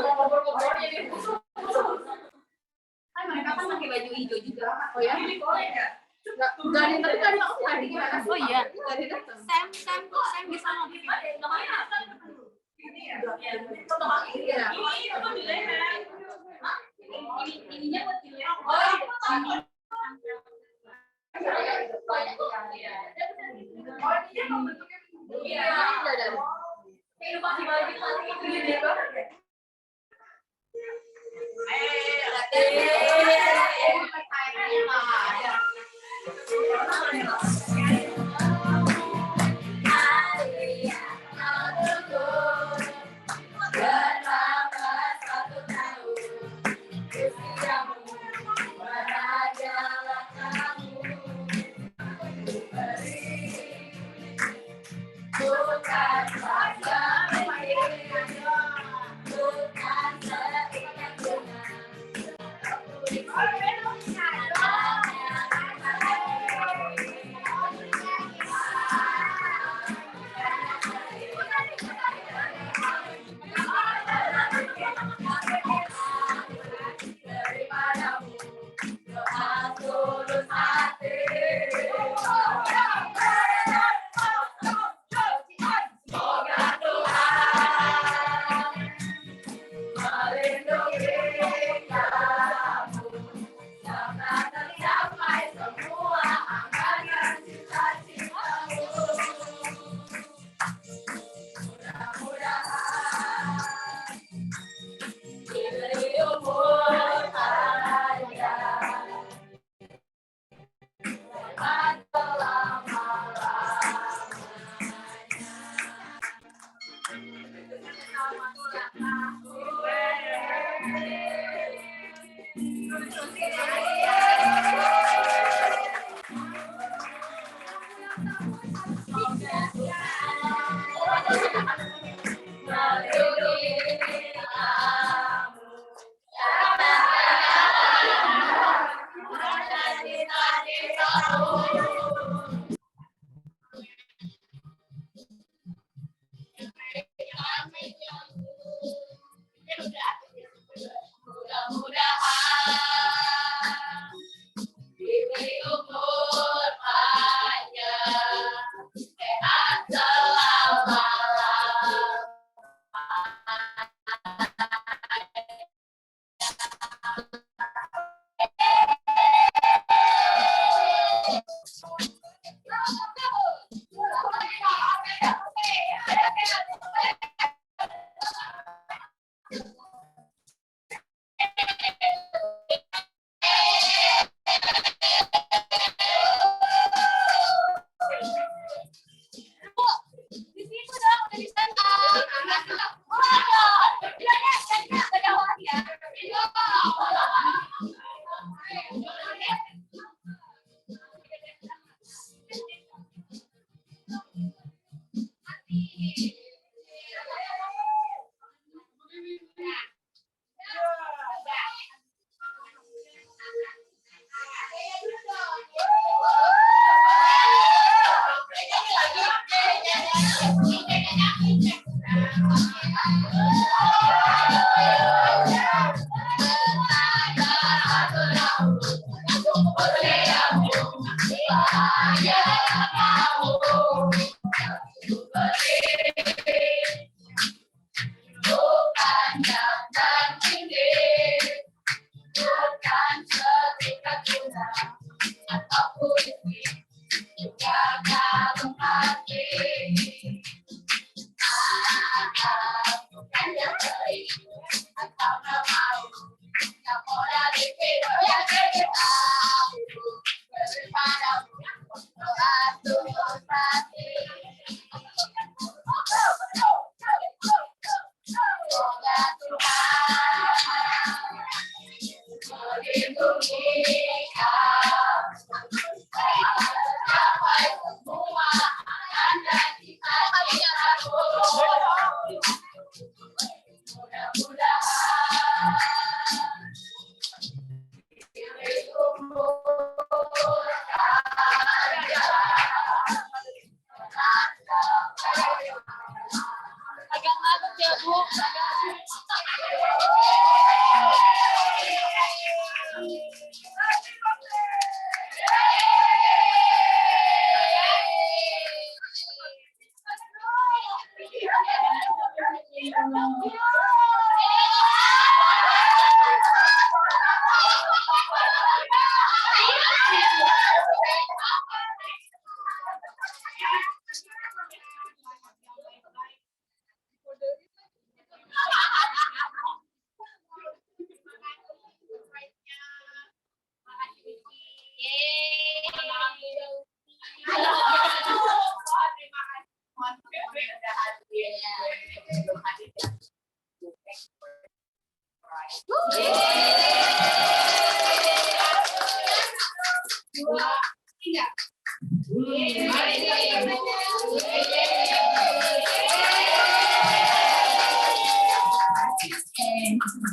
Kan mereka kan pakai baju hijau juga. Oh ya? Nggak ada tapi nggak ada. Oh iya. Sam bisa ngopi. Ininya buat dilihat. diberi umur panjang, sehat selama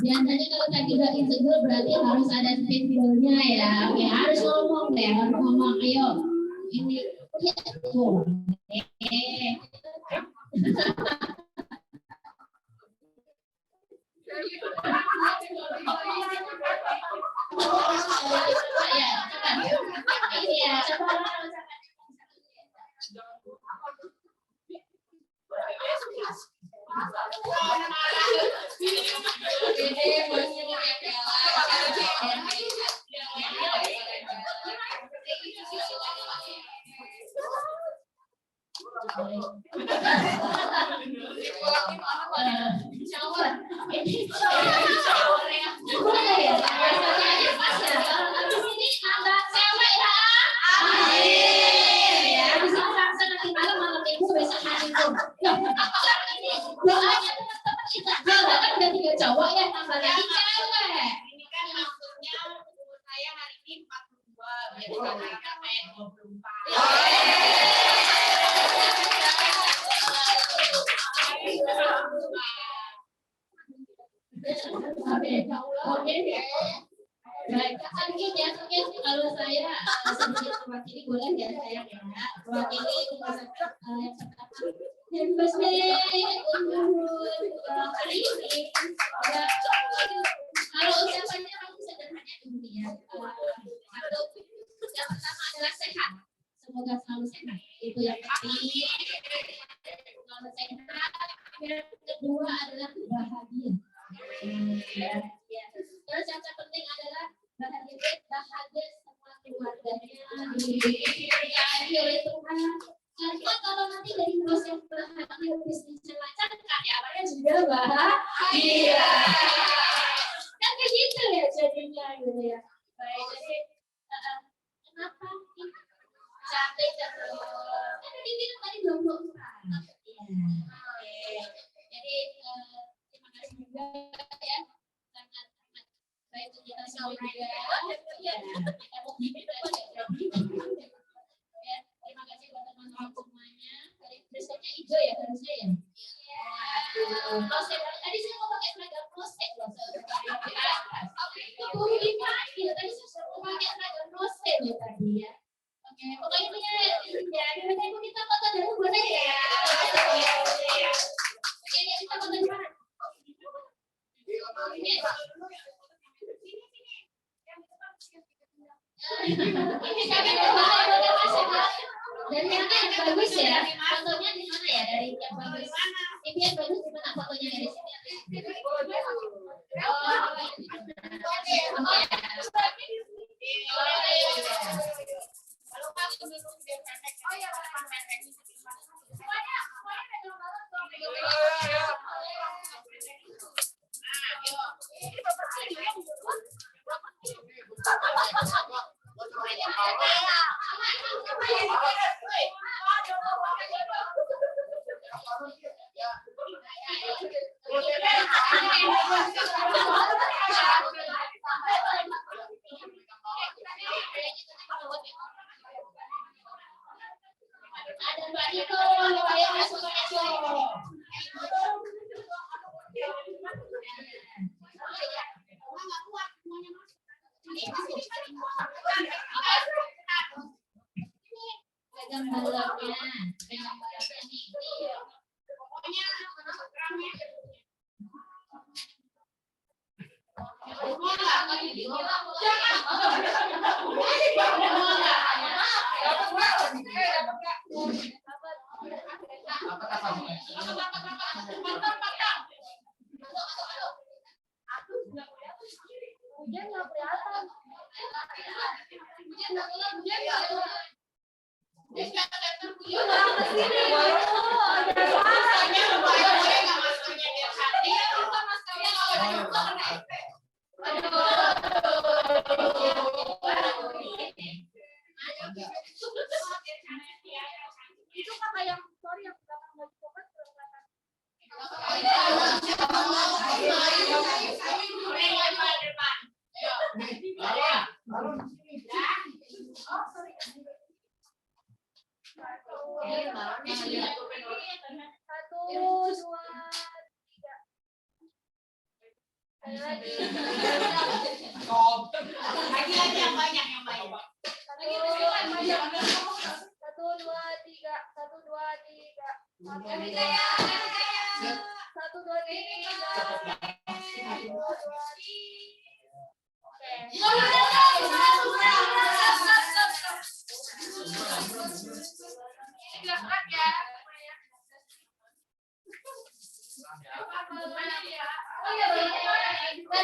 Biasanya kalau tadi udah integral berarti harus ada spesialnya ya. Oke, harus ngomong deh, harus ngomong. Ayo, ini ya tuh. Doanya teman-teman kita kan udah 3 cowok ya, tambah lagi cewek. Ini kan maksudnya umur saya hari ini 42, biar saya kayak 24. Kalau saya sedikit mewakili, boleh ya saya mewakili yang pertama. Happy untuk hari ini. Kalau ucapannya aku sederhana dulu ya. Yang pertama adalah sehat. Semoga selalu sehat. Itu yang penting. Selalu sehat. Yang kedua adalah bahagia. Ya. Terus yang terpenting adalah bahagia semua keluarganya diberkati oleh Tuhan. Karena kalau nanti dari proses bahagia bisnisnya lancar, karyawannya juga bahagia. Kan begitu ya jadinya gitu ya. Baik, jadi kenapa cantik terus? Kan dibilang tadi 24. Jadi terima kasih juga ya. Sangat baik untuk kita semua juga. Ya, kita mau ya, terima kasih buat teman-teman semuanya. Biasanya hijau ya harusnya ya. Proses tadi saya mau pakai seragam proses loh. Tadi saya suruh pakai seragam proses loh tadi ya. Oke, pokoknya punya ya. Ibu kita foto dulu boleh ya. Oke, kita foto di mana? Dan yang bagus ya, fotonya di mana ya? Dari yang bagus. Ini yang bagus di mana fotonya dari sini? Ada Mbak Niko, saya masuk itu kakak yang sorry yang belakang baju coklat Lagi-lagi yang banyak yang banyak. 1, 2, 3. 1, 2, 3. 1, 2, 3.